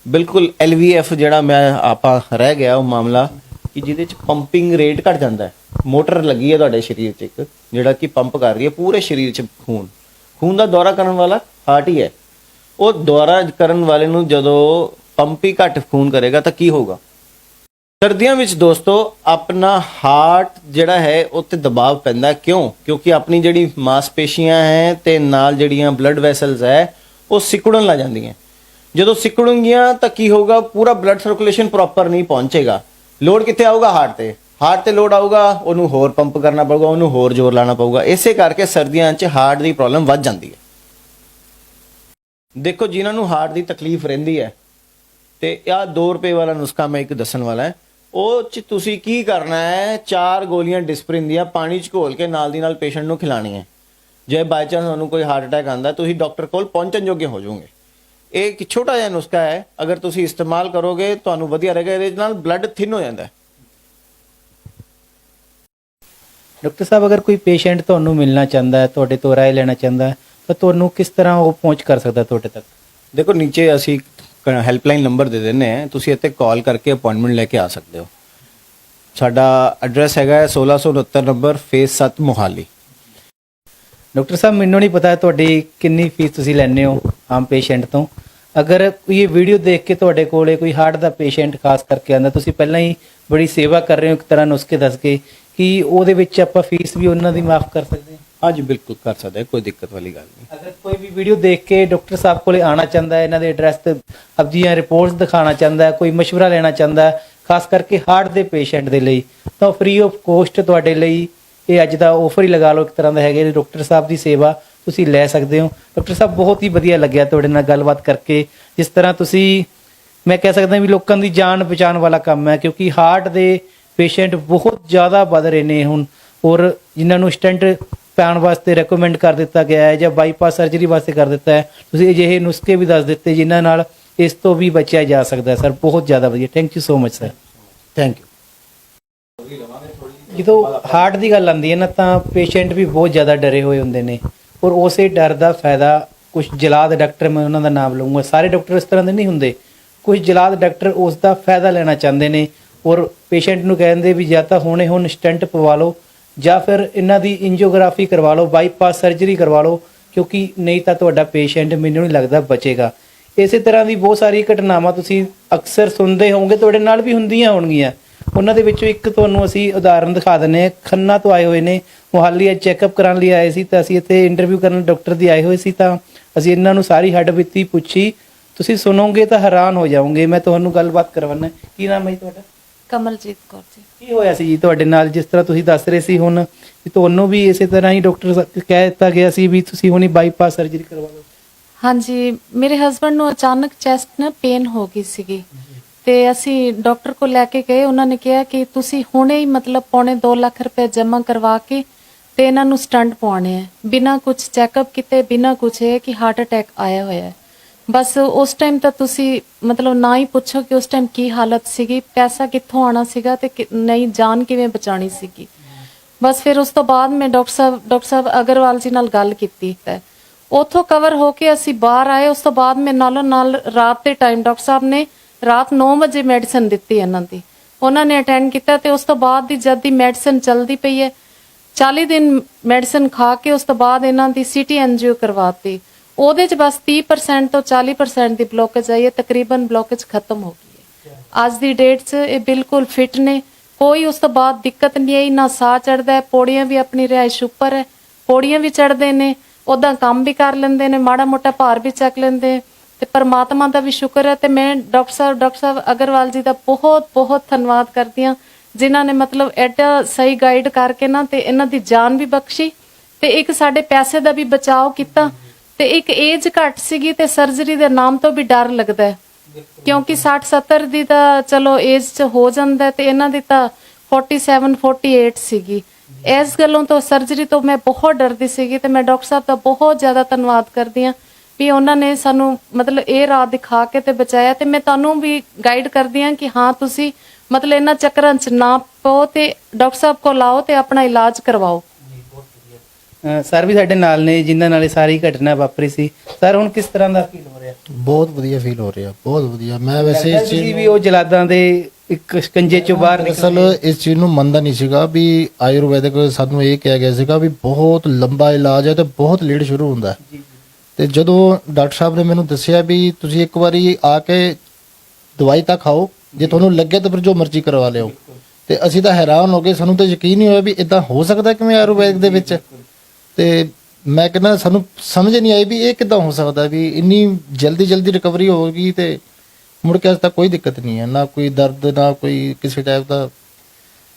ਬਿਲਕੁਲ LVF, ਜਿਹੜਾ ਮੈਂ ਆਪਾਂ ਰਹਿ ਗਿਆ ਉਹ ਮਾਮਲਾ, ਕਿ ਜਿਹਦੇ ਚ ਪੰਪਿੰਗ ਰੇਟ ਘਟ ਜਾਂਦਾ ਹੈ। ਮੋਟਰ ਲੱਗੀ ਹੈ ਤੁਹਾਡੇ ਸਰੀਰ 'ਚ ਇੱਕ, ਜਿਹੜਾ ਕਿ ਪੰਪ ਕਰ ਰਹੀ ਹੈ ਪੂਰੇ ਸਰੀਰ 'ਚ ਖੂਨ ਦਾ ਦੌਰਾ ਕਰਨ ਵਾਲਾ ਹਾਰਟ ਹੀ ਹੈ। ਉਹ ਦੌਰਾ ਕਰਨ ਵਾਲੇ ਨੂੰ ਜਦੋਂ ਪੰਪ ਹੀ ਘੱਟ ਖੂਨ ਕਰੇਗਾ ਤਾਂ ਕੀ ਹੋਊਗਾ? ਸਰਦੀਆਂ ਵਿੱਚ ਦੋਸਤੋ ਆਪਣਾ ਹਾਰਟ ਜਿਹੜਾ ਹੈ ਉਹ ਤੇ ਦਬਾਅ ਪੈਂਦਾ। ਕਿਉਂ? ਕਿਉਂਕਿ ਆਪਣੀ ਜਿਹੜੀ ਮਾਸਪੇਸ਼ੀਆਂ ਹੈ ਤੇ ਨਾਲ ਜਿਹੜੀਆਂ ਬਲੱਡ ਵੈਸਲਸ ਹੈ ਉਹ ਸਿਕੜਨ ਲੱਗ ਜਾਂਦੀਆਂ। ਜਦੋਂ ਸਿਕੜਨਗੀਆਂ ਤਾਂ ਕੀ ਹੋਊਗਾ? ਪੂਰਾ ਬਲੱਡ ਸਰਕੂਲੇਸ਼ਨ ਪ੍ਰੋਪਰ ਨਹੀਂ ਪਹੁੰਚੇਗਾ। ਲੋਡ ਕਿੱਥੇ ਆਊਗਾ? ਹਾਰਟ ਤੇ। ਹਾਰਟ ਤੇ ਲੋਡ ਆਊਗਾ, ਉਹਨੂੰ ਹੋਰ ਪੰਪ ਕਰਨਾ ਪਊਗਾ, ਉਹਨੂੰ ਹੋਰ ਜ਼ੋਰ ਲਾਣਾ ਪਊਗਾ। ਇਸੇ ਕਰਕੇ ਸਰਦੀਆਂ 'ਚ ਹਾਰਟ ਦੀ ਪ੍ਰੋਬਲਮ ਵੱਧ ਜਾਂਦੀ ਹੈ। ਦੇਖੋ, ਜਿਨ੍ਹਾਂ ਨੂੰ ਹਾਰਟ ਦੀ ਤਕਲੀਫ ਰਹਿੰਦੀ ਹੈ ਤੇ ਆਹ 2 ਰੁਪਏ ਵਾਲਾ ਨੁਸਖਾ ਮੈਂ ਇੱਕ ਦੱਸਣ ਵਾਲਾ ਹੈ, ਉਹ 'ਚ ਤੁਸੀਂ ਕੀ ਕਰਨਾ ਹੈ, 4 ਗੋਲੀਆਂ ਡਿਸਪਰਿਨ ਦੀਆਂ ਪਾਣੀ 'ਚ ਘੋਲ ਕੇ ਨਾਲ ਦੀ ਨਾਲ ਪੇਸ਼ੈਂਟ ਨੂੰ ਖਿਲਾਣੀ ਹੈ। ਜੇ ਬਾਈ ਚਾਂਸ ਤੁਹਾਨੂੰ ਕੋਈ ਹਾਰਟ ਅਟੈਕ ਆਉਂਦਾ, ਤੁਸੀਂ ਡਾਕਟਰ ਕੋਲ ਪਹੁੰਚਣ ਜੋਗੇ ਹੋ ਜਾਓਗੇ। ਇਹ ਇੱਕ ਛੋਟਾ ਜਿਹਾ ਨੁਸਖਾ ਹੈ, ਅਗਰ ਤੁਸੀਂ ਇਸਤੇਮਾਲ ਕਰੋਗੇ ਤੁਹਾਨੂੰ ਵਧੀਆ ਰਹੇਗਾ। ਇਹਦੇ ਨਾਲ ਬਲੱਡ ਥਿਨ ਹੋ ਜਾਂਦਾ ਹੈ। ਡਾਕਟਰ ਸਾਹਿਬ, ਅਗਰ ਕੋਈ ਪੇਸ਼ੈਂਟ ਤੁਹਾਨੂੰ ਮਿਲਣਾ ਚਾਹੁੰਦਾ ਹੈ, ਤੁਹਾਡੇ ਤੋਂ ਰਾਏ ਲੈਣਾ ਚਾਹੁੰਦਾ ਹੈ, ਤਾਂ ਤੁਹਾਨੂੰ ਕਿਸ ਤਰ੍ਹਾਂ ਉਹ ਪਹੁੰਚ ਕਰ ਸਕਦਾ ਤੁਹਾਡੇ ਤੱਕ? ਦੇਖੋ, ਨੀਚੇ ਅਸੀਂ ਹੈਲਪਲਾਈਨ ਨੰਬਰ ਦੇ ਦਿੰਦੇ ਹਾਂ, ਤੁਸੀਂ ਇੱਥੇ ਕਾਲ ਕਰਕੇ ਅਪਾਇੰਟਮੈਂਟ ਲੈ ਕੇ ਆ ਸਕਦੇ ਹੋ। ਸਾਡਾ ਐਡਰੈਸ ਹੈਗਾ 1669 ਨੰਬਰ, ਫੇਸ 7, ਮੋਹਾਲੀ। ਡਾਕਟਰ ਸਾਹਿਬ, ਮੈਨੂੰ ਨਹੀਂ ਪਤਾ ਤੁਹਾਡੀ ਕਿੰਨੀ ਫੀਸ ਤੁਸੀਂ ਲੈਂਦੇ ਹੋ ਆਮ ਪੇਸ਼ੈਂਟ ਤੋਂ। ਅਗਰ ਕੋਈ ਇਹ ਵੀਡੀਓ ਦੇਖ ਕੇ ਤੁਹਾਡੇ ਕੋਲੇ ਕੋਈ ਹਾਰਟ ਦਾ ਪੇਸ਼ੈਂਟ ਖਾਸ ਕਰਕੇ ਆਉਂਦਾ, ਤੁਸੀਂ ਪਹਿਲਾਂ ਹੀ ਬੜੀ ਸੇਵਾ ਕਰ ਰਹੇ ਹੋ ਇੱਕ ਤਰ੍ਹਾਂ ਨੁਸਖੇ ਦੱਸ ਕੇ, ਕਿ ਉਹਦੇ ਵਿੱਚ ਆਪਾਂ ਫੀਸ ਵੀ ਉਹਨਾਂ ਦੀ ਮਾਫ ਕਰ ਸਕਦੇ ਹਾਂ? ਹਾਂਜੀ, ਬਿਲਕੁਲ ਕਰ ਸਕਦੇ, ਕੋਈ ਦਿੱਕਤ ਵਾਲੀ ਗੱਲ ਨਹੀਂ। ਅਗਰ ਕੋਈ ਵੀ ਵੀਡੀਓ ਦੇਖ ਕੇ ਡਾਕਟਰ ਸਾਹਿਬ ਕੋਲੇ ਆਉਣਾ ਚਾਹੁੰਦਾ ਹੈ, ਇਹਨਾਂ ਦੇ ਐਡਰੈਸ ਤੇ ਆਪਣੀਆਂ ਰਿਪੋਰਟਸ ਦਿਖਾਉਣਾ ਚਾਹੁੰਦਾ ਹੈ, ਕੋਈ ਮਸ਼ਵਰਾ ਲੈਣਾ ਚਾਹੁੰਦਾ ਹੈ ਖਾਸ ਕਰਕੇ ਹਾਰਟ ਦੇ ਪੇਸ਼ੈਂਟ ਦੇ ਲਈ, ਤਾਂ ਫ੍ਰੀ ਆਫ ਕੋਸਟ ਤੁਹਾਡੇ ਲਈ ਇਹ ਅੱਜ ਦਾ ਆਫਰ ਹੀ ਲਗਾ ਲਓ ਇੱਕ ਤਰ੍ਹਾਂ ਦਾ ਹੈਗੇ। ਡਾਕਟਰ ਸਾਹਿਬ ਦੀ ਸੇਵਾ ਤੁਸੀਂ ਲੈ ਸਕਦੇ ਹੋ। ਡਾਕਟਰ ਸਾਹਿਬ, ਬਹੁਤ ਹੀ ਵਧੀਆ ਲੱਗਿਆ ਤੁਹਾਡੇ ਨਾਲ ਗੱਲਬਾਤ ਕਰਕੇ। ਜਿਸ ਤਰ੍ਹਾਂ ਤੁਸੀਂ, ਮੈਂ ਕਹਿ ਸਕਦਾ ਵੀ ਲੋਕਾਂ ਦੀ ਜਾਨ ਬਚਾਉਣ ਵਾਲਾ ਕੰਮ ਹੈ, ਕਿਉਂਕਿ ਹਾਰਟ ਦੇ ਪੇਸ਼ੈਂਟ ਬਹੁਤ ਜ਼ਿਆਦਾ ਵੱਧ ਰਹੇ ਨੇ ਹੁਣ, ਔਰ ਜਿਨ੍ਹਾਂ ਨੂੰ ਸਟੰਟ ਪਾਉਣ ਵਾਸਤੇ ਰეკਮੈਂਡ ਕਰ ਦਿੱਤਾ ਗਿਆ ਹੈ ਜਾਂ ਬਾਈਪਾਸ ਸਰਜਰੀ ਵਾਸਤੇ ਕਰ ਦਿੱਤਾ ਹੈ। ਤੁਸੀਂ ਅਜਿਹੇ ਨੁਸਖੇ ਵੀ ਦੱਸ ਦਿੱਤੇ ਜਿਨ੍ਹਾਂ ਨਾਲ ਇਸ ਤੋਂ ਵੀ ਬਚਿਆ ਜਾ ਸਕਦਾ ਹੈ ਸਰ। ਬਹੁਤ ਜ਼ਿਆਦਾ ਵਧੀਆ, thank you so much sir. Thank you. ਜਦੋਂ ਹਾਰਟ ਦੀ ਗੱਲ ਆਉਂਦੀ ਹੈ ਨਾ ਤਾਂ ਪੇਸ਼ੈਂਟ ਵੀ ਬਹੁਤ ਜ਼ਿਆਦਾ ਡਰੇ ਹੋਏ ਹੁੰਦੇ ਨੇ, ਔਰ ਉਸੇ ਡਰ ਦਾ ਫਾਇਦਾ ਕੁਝ ਜਲਾਦ ਡਾਕਟਰ, ਮੈਂ ਉਹਨਾਂ ਦਾ ਨਾਮ ਲਊਂਗਾ, ਸਾਰੇ ਡਾਕਟਰ ਇਸ ਤਰ੍ਹਾਂ ਦੇ ਨਹੀਂ ਹੁੰਦੇ, ਕੁਝ ਜਲਾਦ ਡਾਕਟਰ ਉਸ ਦਾ ਫਾਇਦਾ ਲੈਣਾ ਚਾਹੁੰਦੇ ਨੇ ਔਰ ਪੇਸ਼ੈਂਟ ਨੂੰ ਕਹਿੰਦੇ ਵੀ ਜਾਂ ਤਾਂ ਹੁਣੇ ਹੁਣ ਸਟੈਂਟ ਪਵਾ ਲਓ ਜਾਂ ਫਿਰ ਇਹਨਾਂ ਦੀ ਇੰਜੀਓਗ੍ਰਾਫੀ ਕਰਵਾ ਲਓ, ਬਾਈਪਾਸ ਸਰਜਰੀ ਕਰਵਾ ਲਓ, ਕਿਉਂਕਿ ਨਹੀਂ ਤਾਂ ਤੁਹਾਡਾ ਪੇਸ਼ੈਂਟ ਮੈਨੂੰ ਨਹੀਂ ਲੱਗਦਾ ਬਚੇਗਾ। ਇਸੇ ਤਰ੍ਹਾਂ ਦੀ ਬਹੁਤ ਸਾਰੀ ਘਟਨਾਵਾਂ ਤੁਸੀਂ ਅਕਸਰ ਸੁਣਦੇ ਹੋਵੋਗੇ, ਤੁਹਾਡੇ ਨਾਲ ਵੀ ਹੁੰਦੀਆਂ ਹੋਣਗੀਆਂ। ਉਹਨਾਂ ਦੇ ਵਿੱਚੋਂ ਇੱਕ ਤੁਹਾਨੂੰ ਅਸੀਂ ਉਦਾਹਰਨ ਦਿਖਾ ਦਿੰਦੇ ਹਾਂ। ਖੰਨਾ ਤੋਂ ਆਏ ਹੋਏ ਨੇ, ਮੁਹਾਲੀ ਚੈੱਕਅਪ ਕਰਾਉਣ ਲਈ ਆਏ ਸੀ ਤਾਂ ਅਸੀਂ ਇੱਥੇ ਇੰਟਰਵਿਊ ਕਰਨ ਡਾਕਟਰ ਦੀ ਆਏ ਹੋਏ ਸੀ ਤਾਂ ਅਸੀਂ ਇਹਨਾਂ ਨੂੰ ਸਾਰੀ ਹੱਡ ਬੀਤੀ ਪੁੱਛੀ। ਤੁਸੀਂ ਸੁਣੋਗੇ ਤਾਂ ਹੈਰਾਨ ਹੋ ਜਾਓਗੇ। ਮੈਂ ਤੁਹਾਨੂੰ ਗੱਲਬਾਤ ਕਰਵਾਉਣਾ। ਕੀ ਨਾਮ ਹੈ ਜੀ ਤੁਹਾਡਾ? ਕਮਲਜੀਤ ਕੌਰ ਜੀ। ਕੀ ਹੋਇਆ ਸੀ ਜੀ ਤੁਹਾਡੇ ਨਾਲ? ਜਿਸ ਤਰ੍ਹਾਂ ਤੁਸੀਂ ਦੱਸ ਰਹੇ ਸੀ ਹੁਣ ਵੀ ਤੁਹਾਨੂੰ ਵੀ ਇਸੇ ਤਰ੍ਹਾਂ ਹੀ ਡਾਕਟਰ ਕਹਿ ਦਿੱਤਾ ਗਿਆ ਸੀ ਵੀ ਤੁਸੀਂ ਹੁਣੀ ਬਾਈਪਾਸ ਸਰਜਰੀ ਕਰਵਾ ਲਓ। ਹਾਂਜੀ, ਮੇਰੇ ਹਸਬੰਡ ਨੂੰ ਅਚਾਨਕ ਚੈਸਟ ਨਾ ਪੇਨ ਹੋ ਗਈ ਸੀਗੀ ਤੇ ਅਸੀਂ ਡਾਕਟਰ ਕੋਲ ਲੈ ਕੇ ਗਏ। ਉਹਨਾਂ ਨੇ ਕਿਹਾ ਕਿ ਤੁਸੀਂ ਹੁਣੇ ਹੀ ਮਤਲਬ ਪੌਣੇ 2 ਲੱਖ ਰੁਪਏ ਜਮ੍ਹਾਂ ਕਰਵਾ ਕੇ ਤੇ ਇਹਨਾਂ ਨੂੰ ਸਟੰਟ ਪਵਾਉਣੇ ਆ, ਬਿਨਾਂ ਕੁਝ ਚੈੱਕਅਪ ਕੀਤੇ, ਬਿਨਾਂ ਕੁਝ ਇਹ ਕਿ ਹਾਰਟ ਅਟੈਕ ਆਇਆ ਹੋਇਆ ਹੈ। ਬਸ ਉਸ ਟਾਈਮ ਤਾਂ ਤੁਸੀਂ ਮਤਲਬ ਨਾ ਹੀ ਪੁੱਛੋ ਕਿ ਉਸ ਟਾਈਮ ਕੀ ਹਾਲਤ ਸੀਗੀ, ਪੈਸਾ ਕਿੱਥੋਂ ਆਣਾ ਸੀਗਾ ਤੇ ਨਹੀਂ ਜਾਨ ਕਿਵੇਂ ਬਚਾਣੀ ਸੀਗੀ। ਬਸ ਫਿਰ ਉਸ ਤੋਂ ਬਾਅਦ ਮੈਂ ਡਾਕਟਰ ਸਾਹਿਬ ਅਗਰਵਾਲ ਜੀ ਨਾਲ ਗੱਲ ਕੀਤੀ ਤੇ ਉੱਥੋਂ ਕਵਰ ਹੋ ਕੇ ਅਸੀਂ ਬਾਹਰ ਆਏ। ਉਸ ਤੋਂ ਬਾਅਦ ਮੈਂ ਨਾਲੋਂ ਨਾਲ ਰਾਤ ਦੇ ਟਾਈਮ ਡਾਕਟਰ ਸਾਹਿਬ ਨੇ ਰਾਤ 9 ਵਜੇ ਮੈਡੀਸਨ ਦਿੱਤੀ ਇਹਨਾਂ ਦੀ, ਉਹਨਾਂ ਨੇ ਅਟੈਂਡ ਕੀਤਾ ਤੇ ਉਸ ਤੋਂ ਬਾਅਦ ਦੀ ਜਦ ਦੀ ਮੈਡੀਸਨ ਚੱਲਦੀ ਪਈ ਹੈ 40 ਦਿਨ ਮੈਡੀਸਨ ਖਾ ਕੇ ਉਸ ਤੋਂ ਬਾਅਦ ਇਹਨਾਂ ਦੀ ਸੀਟੀ ਐਨਜੀਓ ਕਰਵਾਤੀ। ਉਹਦੇ 'ਚ ਬਸ 30% ਤੋਂ 40% ਦੀ ਬਲੋਕੇਜ ਆਈ ਹੈ, ਤਕਰੀਬਨ ਬਲੋਕੇਜ ਖਤਮ ਹੋ ਗਈ ਹੈ। ਅੱਜ ਦੀ ਡੇਟ 'ਚ ਇਹ ਬਿਲਕੁਲ ਫਿਟ ਨੇ, ਕੋਈ ਉਸ ਤੋਂ ਬਾਅਦ ਦਿੱਕਤ ਨਹੀਂ ਆਈ, ਨਾ ਸਾਹ ਚੜਦਾ ਹੈ, ਪੌੜੀਆਂ ਵੀ ਆਪਣੀ ਰਿਹਾਇਸ਼ ਉੱਪਰ ਹੈ, ਪੌੜੀਆਂ ਵੀ ਚੜਦੇ ਨੇ, ਉੱਦਾਂ ਕੰਮ ਵੀ ਕਰ ਲੈਂਦੇ ਨੇ, ਮਾੜਾ ਮੋਟਾ ਭਾਰ ਵੀ ਚੱਕ ਲੈਂਦੇ ਤੇ ਪਰਮਾਤਮਾ ਦਾ ਵੀ ਸ਼ੁਕਰ ਹੈ। ਤੇ ਮੈਂ ਡਾਕਟਰ ਸਾਹਿਬ ਅਗਰਵਾਲ ਜੀ ਦਾ ਬਹੁਤ ਬਹੁਤ ਧੰਨਵਾਦ ਕਰਦੀ ਹਾਂ, ਜਿਨ੍ਹਾਂ ਨੇ ਮਤਲਬ ਐਡਾ ਸਹੀ ਗਾਈਡ ਕਰਕੇ ਨਾ ਤੇ ਇਹਨਾਂ ਦੀ ਜਾਨ ਵੀ ਬਖਸ਼ੀ ਤੇ ਇੱਕ ਸਾਡੇ ਪੈਸੇ ਦਾ ਵੀ ਬਚਾਓ ਕੀਤਾ। ਤੇ ਇੱਕ ਏਜ ਘੱਟ ਸੀਗੀ ਤੇ ਸਰਜਰੀ ਦੇ ਨਾਮ ਤੋਂ ਵੀ ਡਰ ਲੱਗਦਾ ਹੈ, ਕਿਉਂਕਿ 60-70 ਦੀ ਤਾਂ ਚਲੋ ਏਜ 'ਚ ਹੋ ਜਾਂਦਾ ਤੇ ਇਹਨਾਂ ਦੀ ਤਾਂ 47-48 ਸੀਗੀ। ਇਸ ਗੱਲੋਂ ਤੋਂ ਸਰਜਰੀ ਤੋਂ ਮੈਂ ਬਹੁਤ ਡਰਦੀ ਸੀਗੀ ਤੇ ਮੈਂ ਡਾਕਟਰ ਸਾਹਿਬ ਦਾ ਬਹੁਤ ਜ਼ਿਆਦਾ ਧੰਨਵਾਦ ਕਰਦੀ ਹਾਂ ਵੀ ਉਹਨਾਂ ਨੇ ਸਾਨੂੰ ਮਤਲਬ ਇਹ ਰਾਹ ਦਿਖਾ ਕੇ ਤੇ ਬਚਾਇਆ। ਤੇ ਮੈਂ ਤੁਹਾਨੂੰ ਵੀ ਗਾਈਡ ਕਰਦੀ ਹਾਂ ਕਿ ਹਾਂ ਤੁਸੀਂ ਮਤਲਬ ਇਹਨਾਂ ਚੱਕਰਾਂ 'ਚ ਨਾ ਪਓ ਤੇ ਡਾਕਟਰ ਸਾਹਿਬ ਕੋਲ ਆਓ ਤੇ ਆਪਣਾ ਇਲਾਜ ਕਰਵਾਓ। ਸਰ ਵੀ ਸਾਡੇ ਨਾਲ ਨੇ ਜਿਨ੍ਹਾਂ ਨਾਲ ਇਹ ਸਾਰੀ ਘਟਨਾ ਵਾਪਰੀ ਸੀ। ਸਰ ਹੁਣ ਕਿਸ ਤਰ੍ਹਾਂ ਦਾ ਫੀਲ ਹੋ ਰਿਹਾ? ਬਹੁਤ ਵਧੀਆ ਫੀਲ ਹੋ ਰਿਹਾ, ਬਹੁਤ ਵਧੀਆ। ਮੈਂ ਵੈਸੇ ਇਸ ਚੀਜ਼ ਵੀ ਉਹ ਜਲਾਦਾਂ ਦੇ ਇੱਕ ਸ਼ਿਕੰਜੇ ਚੋਂ ਬਾਹਰ ਅਸਲ ਇਸ ਚੀਜ਼ ਨੂੰ ਮੰਨਦਾ ਨਹੀਂ ਸੀਗਾ ਵੀ ਆਯੁਰਵੈਦਿਕ ਸਾਨੂੰ ਇਹ ਕਿਹਾ ਗਿਆ ਸੀਗਾ ਵੀ ਬਹੁਤ ਲੰਬਾ ਇਲਾਜ ਹੈ ਤੇ ਬਹੁਤ ਲੇਟ ਸ਼ੁਰੂ ਹੁੰਦਾ ਹੈ। ਤੇ ਜਦੋਂ ਡਾਕਟਰ ਸਾਹਿਬ ਨੇ ਮੈਨੂੰ ਦੱਸਿਆ ਵੀ ਤੁਸੀਂ ਇੱਕ ਵਾਰੀ ਆ ਕੇ ਦਵਾਈ ਤਾਂ ਖਾਓ, ਜੇ ਤੁਹਾਨੂੰ ਲੱਗੇ ਤਾਂ ਫਿਰ ਜੋ ਮਰਜ਼ੀ ਕਰਵਾ ਲਿਓ, ਤੇ ਅਸੀਂ ਤਾਂ ਹੈਰਾਨ ਹੋ ਗਏ। ਸਾਨੂੰ ਤਾਂ ਯਕੀਨ ਨਹੀਂ ਹੋਇਆ ਵੀ ਇਦਾਂ ਹੋ ਸਕਦਾ ਕਿਵੇਂ ਆਯੁਰਵੈਦਿਕ ਦੇ ਵਿੱਚ। ਤੇ ਮੈਂ ਕਹਿੰਦਾ ਸਾਨੂੰ ਸਮਝ ਨਹੀਂ ਆਈ ਵੀ ਇਹ ਕਿੱਦਾਂ ਹੋ ਸਕਦਾ ਵੀ ਇੰਨੀ ਜਲਦੀ ਰਿਕਵਰੀ ਹੋਊਗੀ ਤੇ ਮੁੜ ਕੇ ਅੱਜ ਤੱਕ ਕੋਈ ਦਿੱਕਤ ਨਹੀਂ ਹੈ, ਨਾ ਕੋਈ ਦਰਦ, ਨਾ ਕੋਈ ਕਿਸੇ ਟਾਈਪ ਦਾ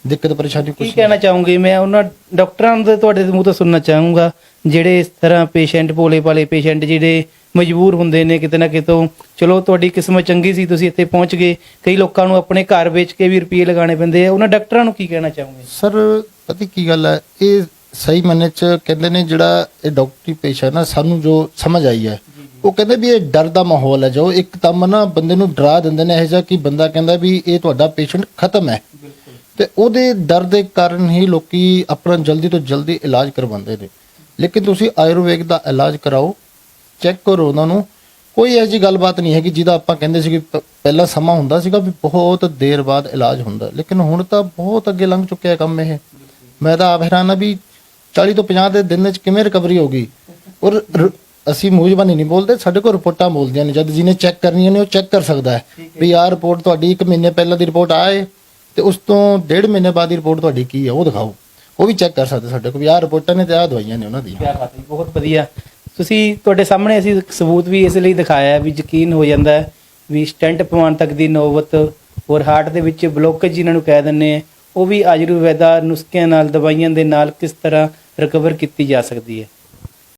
ਦਿੱਕਤ ਪਰੇਸ਼ਾਨੀ ਕੁਝ। ਕੀ ਕਹਿਣਾ ਚਾਹੂੰਗੀ ਮੈਂ ਉਹਨਾਂ ਡਾਕਟਰਾਂ ਦੇ ਤੁਹਾਡੇ ਮੂੰਹ ਤੋਂ ਸੁਣਨਾ ਚਾਹੂੰਗਾ ਜਿਹੜੇ ਇਸ ਤਰ੍ਹਾਂ ਪੇਸ਼ੈਂਟ, ਭੋਲੇ ਭਾਲੇ ਪੇਸ਼ੈਂਟ ਜਿਹੜੇ ਮਜਬੂਰ ਹੁੰਦੇ ਨੇ ਕਿਤੇ ਨਾ ਕਿਤੋਂ। ਚਲੋ ਤੁਹਾਡੀ ਕਿਸਮਤ ਚੰਗੀ ਸੀ, ਤੁਸੀਂ ਇੱਥੇ ਪਹੁੰਚ ਗਏ। ਕਈ ਲੋਕਾਂ ਨੂੰ ਆਪਣੇ ਘਰ ਵੇਚ ਕੇ ਵੀ ਰੁਪਏ ਲਗਾਉਣੇ ਪੈਂਦੇ ਆ। ਉਹਨਾਂ ਡਾਕਟਰਾਂ ਨੂੰ ਕੀ ਕਹਿਣਾ ਚਾਹੋਗੇ? ਸਰ ਪਤਾ ਕੀ ਗੱਲ ਹੈ, ਇਹ ਸਹੀ ਮੰਨੇ ਚ ਕਹਿੰਦੇ ਨੇ ਜਿਹੜਾ ਇਹ ਡਾਕਟਰੀ ਪੇਸ਼ਾ ਨਾ ਸਾਨੂੰ ਜੋ ਸਮਝ ਆਈ ਹੈ, ਉਹ ਕਹਿੰਦੇ ਵੀ ਇਹ ਡਰ ਦਾ ਮਾਹੌਲ ਹੈ ਜੋ ਇੱਕਦਮ ਨਾ ਬੰਦੇ ਨੂੰ ਡਰਾ ਦਿੰਦੇ ਨੇ, ਇਹ ਜਿਹਾ ਕਿ ਬੰਦਾ ਕਹਿੰਦਾ ਵੀ ਇਹ ਤੁਹਾਡਾ ਪੇਸ਼ੈਂਟ ਖਤਮ ਹੈ ਤੇ ਉਹਦੇ ਡਰ ਦੇ ਕਾਰਨ ਹੀ ਲੋਕੀ ਆਪਣਾ ਜਲਦੀ ਤੋਂ ਜਲਦੀ ਇਲਾਜ ਕਰਵਾਉਂਦੇ ਨੇ। ਲੇਕਿਨ ਤੁਸੀਂ ਆਯੁਰਵੇਦ ਦਾ ਇਲਾਜ ਕਰਾਓ, ਚੈੱਕ ਕਰੋ ਉਹਨਾਂ ਨੂੰ। ਕੋਈ ਇਹੋ ਜਿਹੀ ਗੱਲਬਾਤ ਨਹੀਂ ਹੈਗੀ ਜਿਹਦਾ ਆਪਾਂ ਕਹਿੰਦੇ ਸੀ ਕਿ ਪਹਿਲਾਂ ਸਮਾਂ ਹੁੰਦਾ ਸੀਗਾ ਵੀ ਬਹੁਤ ਦੇਰ ਬਾਅਦ ਇਲਾਜ ਹੁੰਦਾ, ਲੇਕਿਨ ਹੁਣ ਤਾਂ ਬਹੁਤ ਅੱਗੇ ਲੰਘ ਚੁੱਕਿਆ ਕੰਮ ਇਹ। ਮੈਂ ਤਾਂ ਆਪ ਹੈਰਾਨ ਆ ਵੀ 40 ਤੋਂ 50 ਦੇ ਦਿਨ ਵਿੱਚ ਕਿਵੇਂ ਰਿਕਵਰੀ ਹੋ ਗਈ। ਔਰ ਅਸੀਂ ਮੂੰਹ ਜ਼ਬਾਨੀ ਨਹੀਂ ਬੋਲਦੇ, ਸਾਡੇ ਕੋਲ ਰਿਪੋਰਟਾਂ ਬੋਲਦੀਆਂ ਨੇ। ਜਦ ਜਿਹਨੇ ਚੈੱਕ ਕਰਨੀਆਂ ਨੇ ਉਹ ਚੈੱਕ ਕਰ ਸਕਦਾ ਹੈ ਵੀ ਆਹ ਰਿਪੋਰਟ ਤੁਹਾਡੀ 1 ਮਹੀਨੇ ਪਹਿਲਾਂ ਦੀ ਰਿਪੋਰਟ ਆਏ ਤੇ ਉਸ ਤੋਂ 1.5 ਮਹੀਨੇ ਬਾਅਦ ਦੀ ਰਿਪੋਰਟ ਤੁਹਾਡੀ ਕੀ ਹੈ ਉਹ ਦਿਖਾਓ, ਉਹ ਵੀ ਚੈੱਕ ਕਰ ਸਕਦੇ ਸਾਡੇ ਕੋਲ ਵੀ ਆਹ ਰਿਪੋਰਟਾਂ ਨੇ ਤੇ ਆਹ ਦਵਾਈਆਂ ਨੇ ਉਹਨਾਂ ਦੀਆਂ। ਕੀ ਬਾਤ ਹੈ, ਬਹੁਤ ਵਧੀਆ। ਤੁਸੀਂ ਤੁਹਾਡੇ ਸਾਹਮਣੇ ਅਸੀਂ ਸਬੂਤ ਵੀ ਇਸ ਲਈ ਦਿਖਾਇਆ ਵੀ ਯਕੀਨ ਹੋ ਜਾਂਦਾ ਹੈ ਵੀ ਸਟੈਂਟ ਪਵਾਉਣ ਤੱਕ ਦੀ ਨੌਬਤ ਔਰ ਹਾਰਟ ਦੇ ਵਿੱਚ ਬਲੋਕੇਜ ਜਿਹਨਾਂ ਨੂੰ ਕਹਿ ਦਿੰਦੇ ਆ, ਉਹ ਵੀ ਆਯੁਰਵੈਦਾ ਨੁਸਖਿਆਂ ਨਾਲ, ਦਵਾਈਆਂ ਦੇ ਨਾਲ ਕਿਸ ਤਰ੍ਹਾਂ ਰਿਕਵਰ ਕੀਤੀ ਜਾ ਸਕਦੀ ਹੈ।